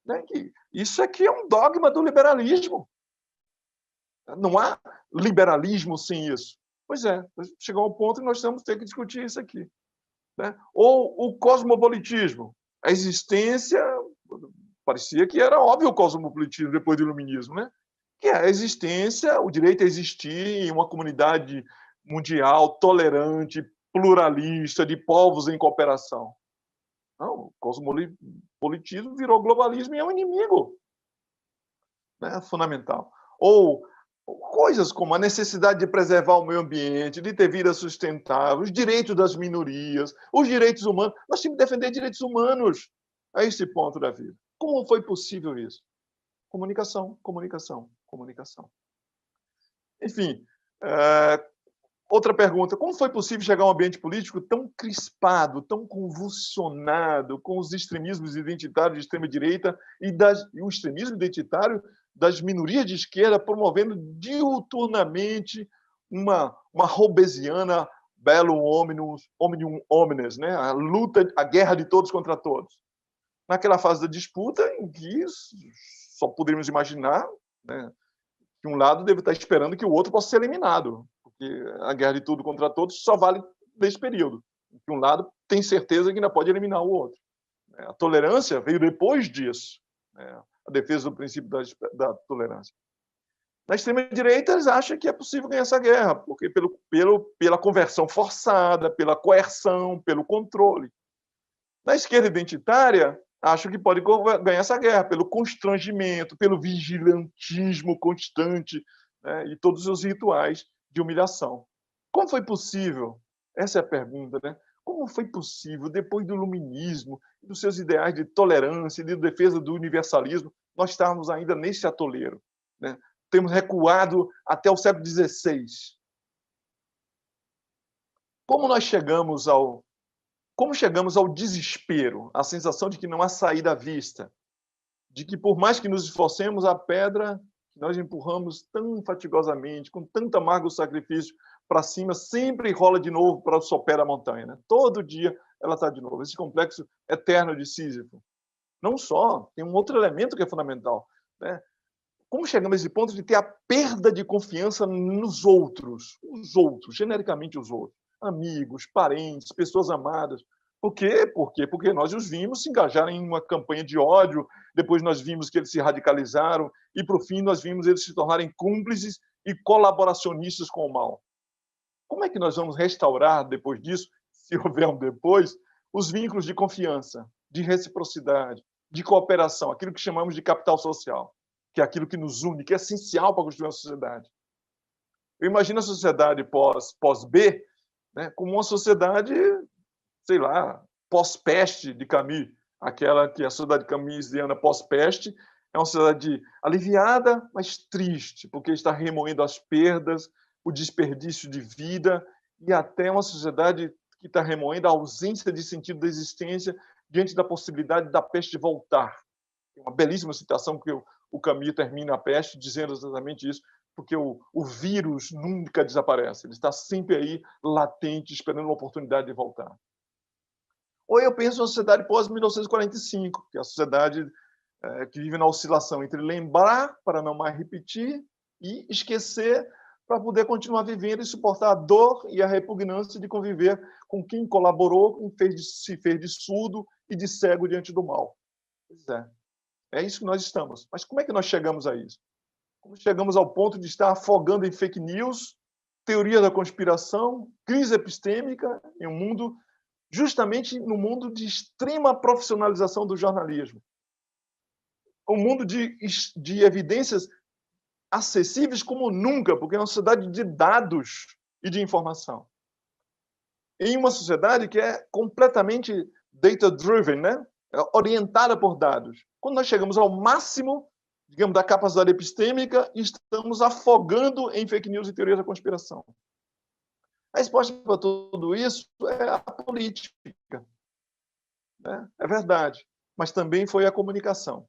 Né? Isso aqui é um dogma do liberalismo. Não há liberalismo sem isso. Pois é, chegou ao ponto que nós temos que ter que discutir isso aqui. Né? Ou o cosmopolitismo. A existência, parecia que era óbvio o cosmopolitismo depois do iluminismo, né? Que é a existência, o direito a existir em uma comunidade mundial tolerante, pluralista, de povos em cooperação. Não, o cosmopolitismo virou globalismo e é um inimigo, né, fundamental. Ou coisas como a necessidade de preservar o meio ambiente, de ter vida sustentável, os direitos das minorias, os direitos humanos. Nós temos que defender direitos humanos a esse ponto da vida. Como foi possível isso? Comunicação, comunicação, comunicação. Enfim, outra pergunta. Como foi possível chegar a um ambiente político tão crispado, tão convulsionado, com os extremismos identitários de extrema-direita e o extremismo identitário das minorias de esquerda promovendo diuturnamente uma hobbesiana bellum omnium homines, né? A luta, a guerra de todos contra todos. Naquela fase da disputa em que só poderíamos imaginar, né, que um lado deve estar esperando que o outro possa ser eliminado, porque a guerra de tudo contra todos só vale nesse período. Que um lado tem certeza que ainda pode eliminar o outro. A tolerância veio depois disso, né? A defesa do princípio da tolerância. Na extrema-direita, eles acham que é possível ganhar essa guerra, porque pela conversão forçada, pela coerção, pelo controle. Na esquerda identitária, acham que pode ganhar essa guerra pelo constrangimento, pelo vigilantismo constante, né, e todos os rituais de humilhação. Como foi possível? Essa é a pergunta, né? Como foi possível, depois do iluminismo, dos seus ideais de tolerância, de defesa do universalismo, nós estarmos ainda nesse atoleiro, né? Temos recuado até o século XVI. Como chegamos ao desespero, a sensação de que não há saída à vista, de que por mais que nos esforcemos, a pedra que nós empurramos tão fatigosamente, com tanto amargo sacrifício para cima, sempre rola de novo para o sopé da montanha, né? Todo dia ela está de novo. Esse complexo eterno de Sísifo. Não só, tem um outro elemento que é fundamental, né? Como chegamos a esse ponto de ter a perda de confiança nos outros, genericamente os outros, amigos, parentes, pessoas amadas. Por quê? Porque nós os vimos se engajarem em uma campanha de ódio, depois nós vimos que eles se radicalizaram e, por fim, nós vimos eles se tornarem cúmplices e colaboracionistas com o mal. Como é que nós vamos restaurar, depois disso, se houver um depois, os vínculos de confiança, de reciprocidade, de cooperação, aquilo que chamamos de capital social, que é aquilo que nos une, que é essencial para construir uma sociedade? Eu imagino a sociedade pós-B, né, como uma sociedade, sei lá, pós-peste de Camus, aquela que a sociedade camusiana pós-peste é uma sociedade aliviada, mas triste, porque está remoendo as perdas, o desperdício de vida e até uma sociedade que está remoendo a ausência de sentido da existência diante da possibilidade da peste voltar. Tem uma belíssima citação que o Camus termina a peste dizendo exatamente isso, porque o vírus nunca desaparece, ele está sempre aí, latente, esperando uma oportunidade de voltar. Ou eu penso na sociedade pós-1945, que é a sociedade que vive na oscilação entre lembrar para não mais repetir e esquecer para poder continuar vivendo e suportar a dor e a repugnância de conviver com quem colaborou, quem se fez de surdo e de cego diante do mal. Pois é isso que nós estamos. Mas como é que nós chegamos a isso? Como chegamos ao ponto de estar afogando em fake news, teoria da conspiração, crise epistêmica em um mundo, justamente no mundo de extrema profissionalização do jornalismo. Um mundo de evidências acessíveis como nunca, porque é uma sociedade de dados e de informação. Em uma sociedade que é completamente data-driven, né? Orientada por dados. Quando nós chegamos ao máximo, digamos, da capacidade epistêmica, estamos afogando em fake news e teorias da conspiração. A resposta para tudo isso é a política. Né? É verdade. Mas também foi a comunicação.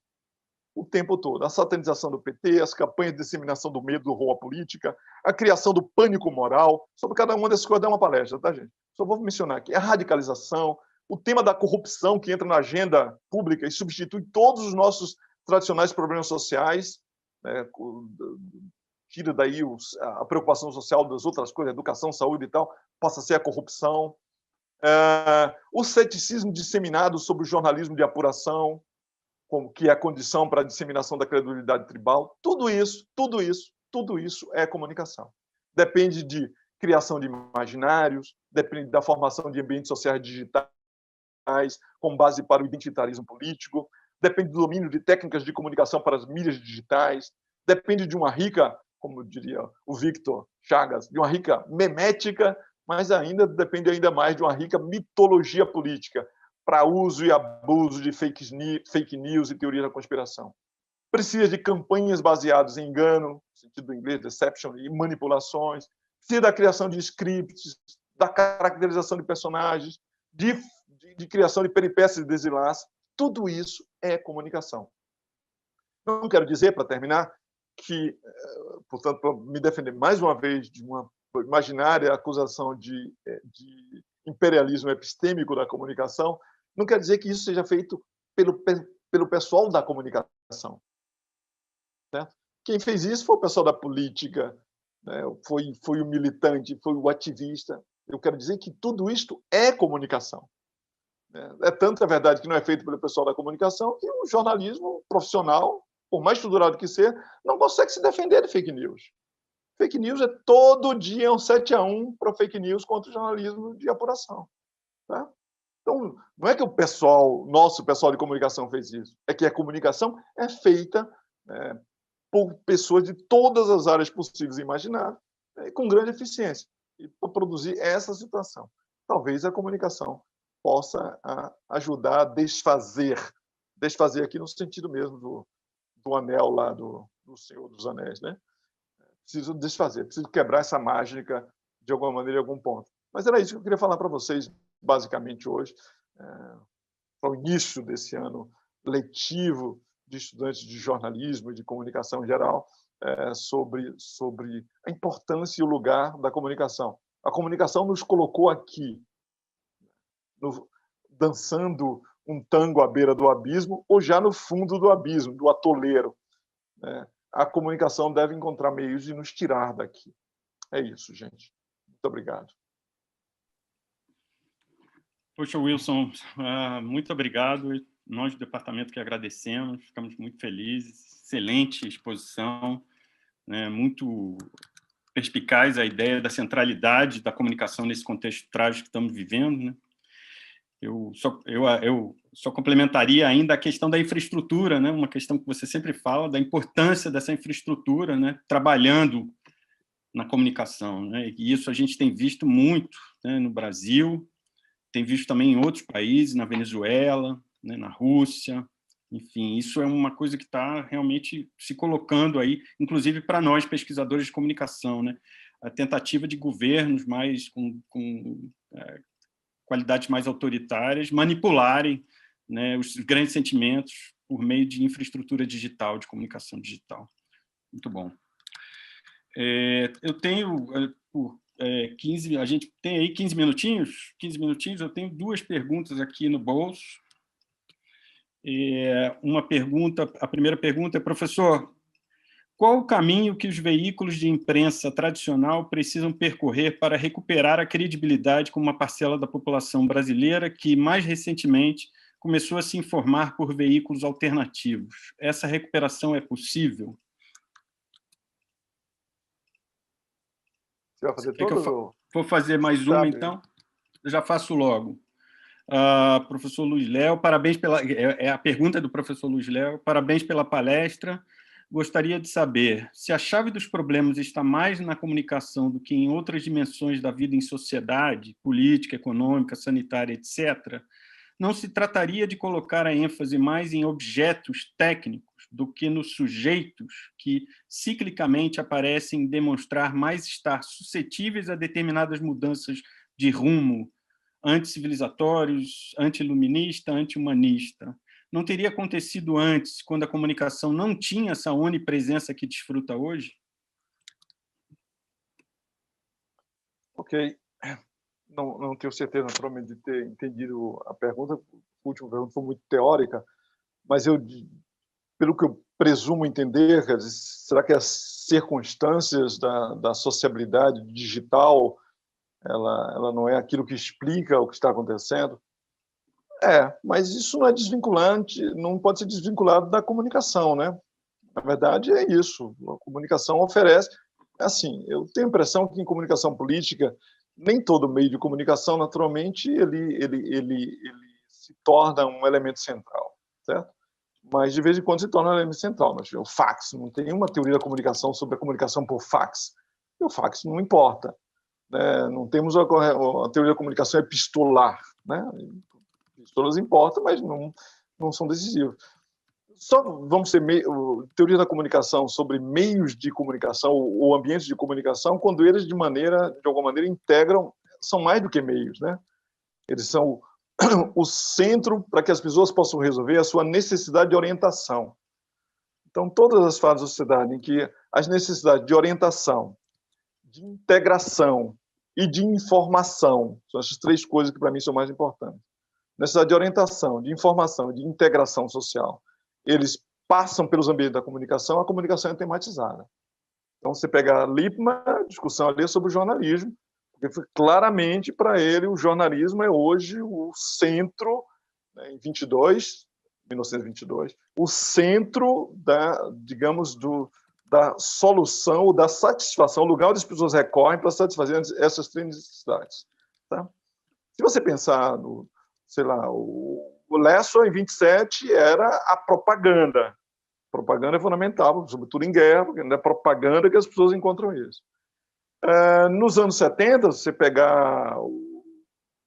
O tempo todo. A satanização do PT, as campanhas de disseminação do medo, do horror à política, a criação do pânico moral. Sobre cada uma dessas coisas, dá uma palestra, tá, gente? Só vou mencionar aqui. A radicalização, o tema da corrupção que entra na agenda pública e substitui todos os nossos tradicionais problemas sociais, né? Tira daí a preocupação social das outras coisas, educação, saúde e tal, passa a ser a corrupção. O ceticismo disseminado sobre o jornalismo de apuração, que é a condição para a disseminação da credulidade tribal. Tudo isso é comunicação. Depende de criação de imaginários, depende da formação de ambientes sociais digitais com base para o identitarismo político, depende do domínio de técnicas de comunicação para as mídias digitais, depende de uma rica, como diria o Victor Chagas, de uma rica memética, mas ainda depende ainda mais de uma rica mitologia política para uso e abuso de fake news e teoria da conspiração. Precisa de campanhas baseadas em engano, no sentido do inglês, deception, e manipulações. Precisa da criação de scripts, da caracterização de personagens, de criação de peripécias e desenlaces. Tudo isso é comunicação. Não quero dizer, para terminar, que, portanto, para me defender mais uma vez de uma imaginária acusação de imperialismo epistêmico da comunicação, não quer dizer que isso seja feito pelo pessoal da comunicação. Certo? Quem fez isso foi o pessoal da política, né? foi o militante, foi o ativista. Eu quero dizer que tudo isto é comunicação. É tanta verdade que não é feito pelo pessoal da comunicação que o jornalismo profissional, por mais estruturado que seja, não consegue se defender de fake news. Fake news é todo dia um 7-1 para fake news contra o jornalismo de apuração. Tá? Então, não é que nosso pessoal de comunicação fez isso, é que a comunicação é feita por pessoas de todas as áreas possíveis e imagináveis, com grande eficiência, e para produzir essa situação. Talvez a comunicação possa ajudar a desfazer aqui no sentido mesmo do anel lá do Senhor dos Anéis, né? Preciso desfazer, preciso quebrar essa mágica de alguma maneira, em algum ponto. Mas era isso que eu queria falar para vocês, basicamente, hoje, para o início desse ano letivo de estudantes de jornalismo e de comunicação em geral, sobre a importância e o lugar da comunicação. A comunicação nos colocou aqui, dançando um tango à beira do abismo ou já no fundo do abismo, do atoleiro. A comunicação deve encontrar meios de nos tirar daqui. É isso, gente. Muito obrigado. Poxa, Wilson, muito obrigado. Nós do departamento que agradecemos, ficamos muito felizes. Excelente exposição, né? Muito perspicaz a ideia da centralidade da comunicação nesse contexto trágico que estamos vivendo, né? Eu só complementaria ainda a questão da infraestrutura, né? Uma questão que você sempre fala, da importância dessa infraestrutura, né? Trabalhando na comunicação, né? E isso a gente tem visto muito, né? No Brasil, tem visto também em outros países, na Venezuela, né? Na Rússia, enfim, isso é uma coisa que está realmente se colocando aí, inclusive para nós, pesquisadores de comunicação, né? A tentativa de governos mais com qualidades mais autoritárias, manipularem, né, os grandes sentimentos por meio de infraestrutura digital, de comunicação digital. Muito bom. Eu tenho, a gente tem aí 15 minutinhos, eu tenho duas perguntas aqui no bolso. A primeira pergunta é, professor, qual o caminho que os veículos de imprensa tradicional precisam percorrer para recuperar a credibilidade com uma parcela da população brasileira que, mais recentemente, começou a se informar por veículos alternativos? Essa recuperação é possível? Você vai fazer tudo? Vou fazer mais uma, então? Eu já faço logo. Professor Luiz Léo, parabéns pela... a pergunta do professor Luiz Léo. Parabéns pela palestra. Gostaria de saber se a chave dos problemas está mais na comunicação do que em outras dimensões da vida em sociedade, política, econômica, sanitária, etc., não se trataria de colocar a ênfase mais em objetos técnicos do que nos sujeitos que ciclicamente parecem demonstrar mais estar suscetíveis a determinadas mudanças de rumo, anticivilizatórios, anti-iluminista, anti-humanista? Não teria acontecido antes, quando a comunicação não tinha essa onipresença que desfruta hoje? Ok. Não tenho certeza, naturalmente, de ter entendido a pergunta. A última pergunta foi muito teórica, mas pelo que eu presumo entender, será que as circunstâncias da sociabilidade digital ela não é aquilo que explica o que está acontecendo? Mas isso não é desvinculante, não pode ser desvinculado da comunicação, né? Na verdade, é isso. A comunicação oferece... Assim, eu tenho a impressão que em comunicação política, nem todo meio de comunicação, naturalmente, ele se torna um elemento central, certo? Mas, de vez em quando, se torna um elemento central. Mas o fax, não tem uma teoria da comunicação sobre a comunicação por fax. E o fax não importa. Né? Não temos a teoria da comunicação epistolar. Né? Epístolas importam, mas não são decisivas. Só vamos ter teoria da comunicação sobre meios de comunicação ou ambientes de comunicação quando eles, de alguma maneira, integram, são mais do que meios, né? Eles são o centro para que as pessoas possam resolver a sua necessidade de orientação. Então, todas as fases da sociedade em que as necessidades de orientação, de integração e de informação são essas três coisas que, para mim, são mais importantes. Necessidade de orientação, de informação, de integração social. Eles passam pelos ambientes da comunicação, a comunicação é tematizada. Então, você pega a Lippmann, a discussão ali sobre o jornalismo, porque claramente, para ele, o jornalismo é hoje o centro, né, em 1922, o centro da solução, da satisfação, o lugar onde as pessoas recorrem para satisfazer essas três necessidades. Tá? Se você pensar no, sei lá, o Lessor, em 27, era a propaganda. Propaganda é fundamental, sobretudo em guerra, porque é propaganda que as pessoas encontram isso. Nos anos 70, você pegar,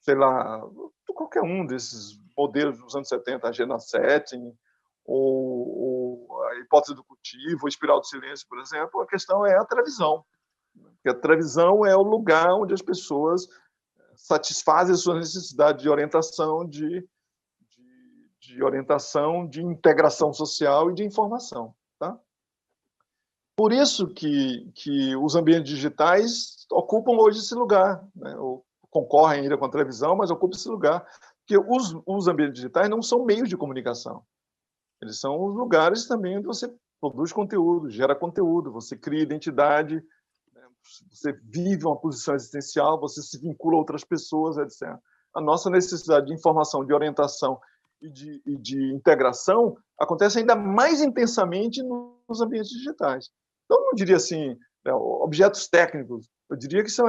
sei lá, qualquer um desses modelos dos anos 70, a Agenda Setting, ou a hipótese do cultivo, a espiral do silêncio, por exemplo, a questão é a televisão. Porque a televisão é o lugar onde as pessoas satisfazem as suas necessidades de orientação, de integração social e de informação. Tá? Por isso que os ambientes digitais ocupam hoje esse lugar, né? Ou concorrem ainda com a televisão, mas ocupam esse lugar, porque os ambientes digitais não são meios de comunicação. Eles são os lugares também onde você produz conteúdo, gera conteúdo, você cria identidade, né? Você vive uma posição existencial, você se vincula a outras pessoas, etc. A nossa necessidade de informação, de orientação e de integração acontece ainda mais intensamente nos ambientes digitais. Então, eu não diria assim, né, objetos técnicos, eu diria que são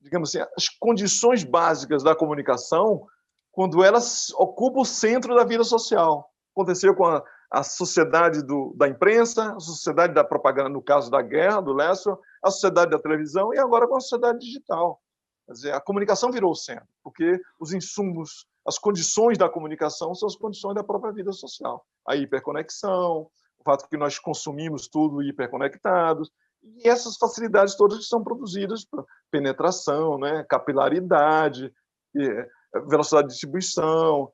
digamos assim, as condições básicas da comunicação quando elas ocupam o centro da vida social. Aconteceu com a sociedade da imprensa, a sociedade da propaganda, no caso da guerra, do Lessor, a sociedade da televisão e agora com a sociedade digital. Quer dizer, a comunicação virou o centro, porque os insumos, as condições da comunicação são as condições da própria vida social. A hiperconexão, o fato que nós consumimos tudo hiperconectados, e essas facilidades todas que são produzidas por penetração, né, capilaridade, velocidade de distribuição,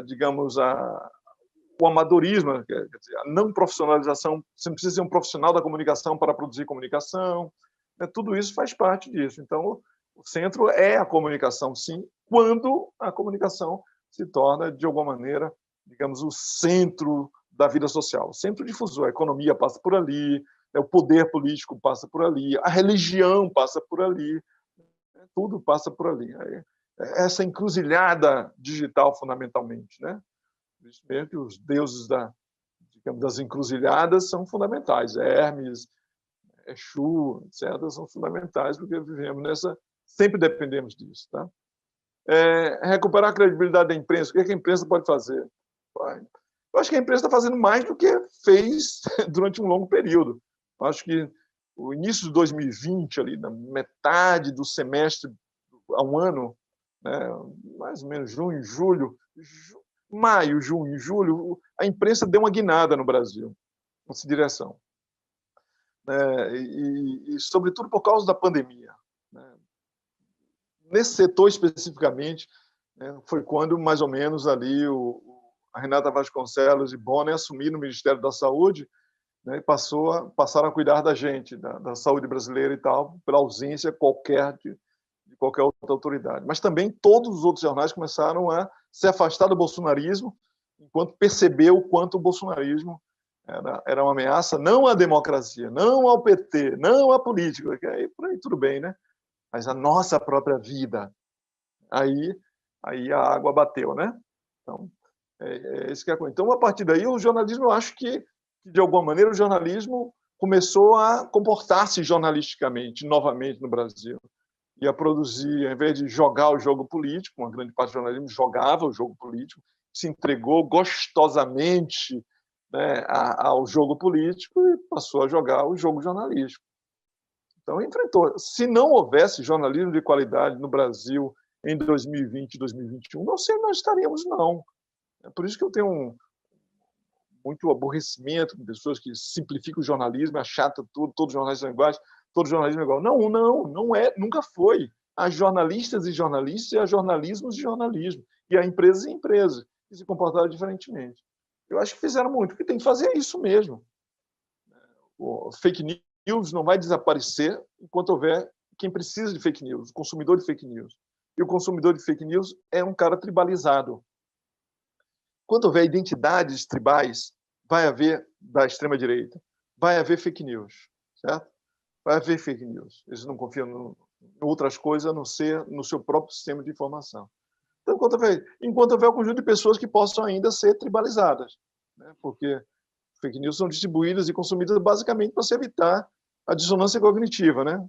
digamos, o amadorismo, quer dizer, a não profissionalização. Você não precisa ser um profissional da comunicação para produzir comunicação. Tudo isso faz parte disso. Então, o centro é a comunicação, sim, quando a comunicação se torna, de alguma maneira, digamos, o centro da vida social. O centro difusor, a economia passa por ali, o poder político passa por ali, a religião passa por ali, tudo passa por ali. Essa encruzilhada digital, fundamentalmente, né? Isso mesmo que os deuses das encruzilhadas são fundamentais. Hermes, Exu, etc., são fundamentais, porque vivemos sempre dependemos disso. Tá? Recuperar a credibilidade da imprensa. O que a imprensa pode fazer? Eu acho que a imprensa está fazendo mais do que fez durante um longo período. Eu acho que o início de 2020, ali, na metade do semestre, há um ano, né, mais ou menos junho, julho, maio, junho, julho, a imprensa deu uma guinada no Brasil, nessa direção. E sobretudo por causa da pandemia. Nesse setor especificamente, foi quando, mais ou menos, ali a Renata Vasconcelos e Bonner assumiram o Ministério da Saúde, né, e passaram a cuidar da gente, da saúde brasileira e tal, pela ausência de qualquer outra autoridade. Mas também todos os outros jornais começaram a se afastar do bolsonarismo, enquanto percebeu o quanto o bolsonarismo era uma ameaça não à democracia, não ao PT, não à política, que aí por aí tudo bem, né? Mas a nossa própria vida. Aí a água bateu, né? Então, isso que é a coisa. Então, a partir daí, o jornalismo, eu acho que, de alguma maneira, o jornalismo começou a comportar-se jornalisticamente, novamente, no Brasil. ia produzir, ao invés de jogar o jogo político, uma grande parte do jornalismo jogava o jogo político, se entregou gostosamente, né, ao jogo político e passou a jogar o jogo jornalístico. Então, enfrentou. Se não houvesse jornalismo de qualidade no Brasil em 2020 e 2021, não sei onde nós estaríamos, não. É por isso que eu tenho muito aborrecimento com pessoas que simplificam o jornalismo, achatam tudo, todos os jornalistas são iguais, todo jornalismo é igual. Não é, nunca foi. Há jornalistas e jornalistas, e há jornalismos e jornalismo, e há empresas e empresas que se comportaram diferentemente. Eu acho que fizeram muito, porque tem que fazer isso mesmo. O fake news não vai desaparecer enquanto houver quem precisa de fake news, o consumidor de fake news. E o consumidor de fake news é um cara tribalizado. Quando houver identidades tribais, vai haver da extrema-direita, vai haver fake news, certo? Vai haver fake news. Eles não confiam em outras coisas a não ser no seu próprio sistema de informação. Então, enquanto houver um conjunto de pessoas que possam ainda ser tribalizadas, né? Porque fake news são distribuídas e consumidas basicamente para se evitar a dissonância cognitiva, né?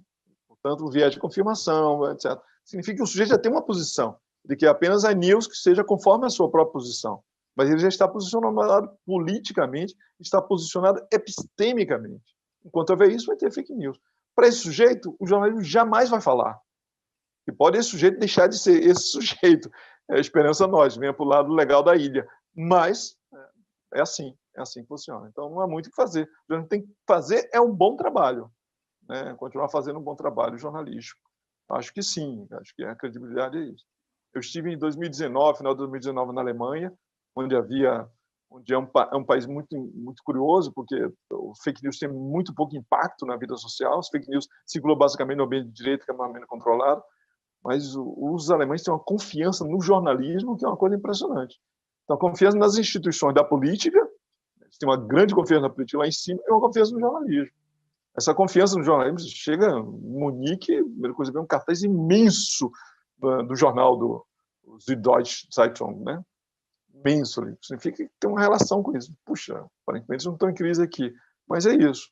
Portanto, o viés de confirmação, etc. Significa que o sujeito já tem uma posição, de que apenas a news que seja conforme a sua própria posição. Mas ele já está posicionado politicamente, está posicionado epistemicamente. Enquanto houver isso, vai ter fake news. Para esse sujeito, o jornalismo jamais vai falar. E pode esse sujeito deixar de ser esse sujeito. É a esperança nós, venha para o lado legal da ilha. Mas é assim que funciona. Então, não há muito o que fazer. O que tem que fazer é um bom trabalho, né? Continuar fazendo um bom trabalho jornalístico. Acho que sim, acho que a credibilidade é isso. Eu estive em 2019, final de 2019, na Alemanha, onde é um país muito, muito curioso, porque o fake news tem muito pouco impacto na vida social. Os fake news circulam basicamente no ambiente de direito, que é mais controlado, mas os alemães têm uma confiança no jornalismo que é uma coisa impressionante. Então, confiança nas instituições da política, tem uma grande confiança na política lá em cima, e uma confiança no jornalismo. Essa confiança no jornalismo chega em Munique, a primeira coisa, um cartaz imenso do jornal do Süddeutsche Zeitung, né? Imenso. Significa que tem uma relação com isso. Puxa, aparentemente eles não estão em crise aqui. Mas é isso.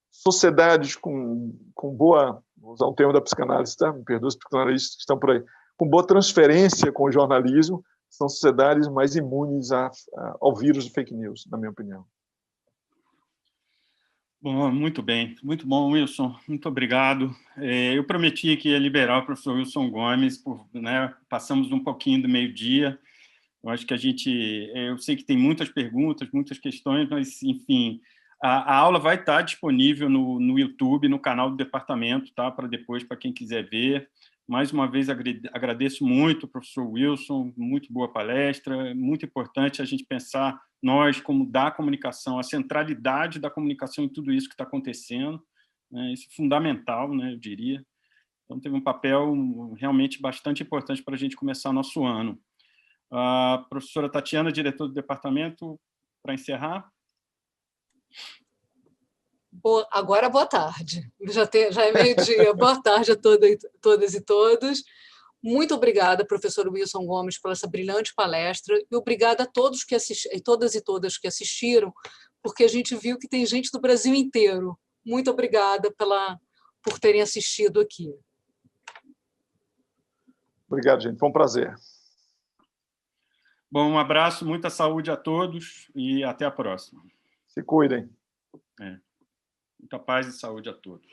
Sociedades com boa, vou usar um termo da psicanálise, tá? Me perdoe os psicanalistas que estão por aí, com boa transferência com o jornalismo, são sociedades mais imunes ao vírus de fake news, na minha opinião. Bom, muito bem, muito bom, Wilson, muito obrigado. Eu prometi que ia liberar o professor Wilson Gomes, né, passamos um pouquinho do meio-dia. Eu acho que eu sei que tem muitas perguntas, muitas questões, mas, enfim, a aula vai estar disponível no YouTube, no canal do departamento, tá? Para depois, para quem quiser ver. Mais uma vez, agradeço muito ao professor Wilson, muito boa palestra, muito importante a gente pensar, nós, como da comunicação, a centralidade da comunicação em tudo isso que está acontecendo, né? Isso é fundamental, né, eu diria. Então, teve um papel realmente bastante importante para a gente começar o nosso ano. A professora Tatiana, diretora do departamento, para encerrar. Agora, boa tarde. Já é meio-dia. Boa tarde a todas e todos. Muito obrigada, professor Wilson Gomes, por essa brilhante palestra, e obrigada a todos todas e todas que assistiram, porque a gente viu que tem gente do Brasil inteiro. Muito obrigada por terem assistido aqui. Obrigado, gente. Foi um prazer. Bom, um abraço, muita saúde a todos e até a próxima. Se cuidem. Muita paz e saúde a todos.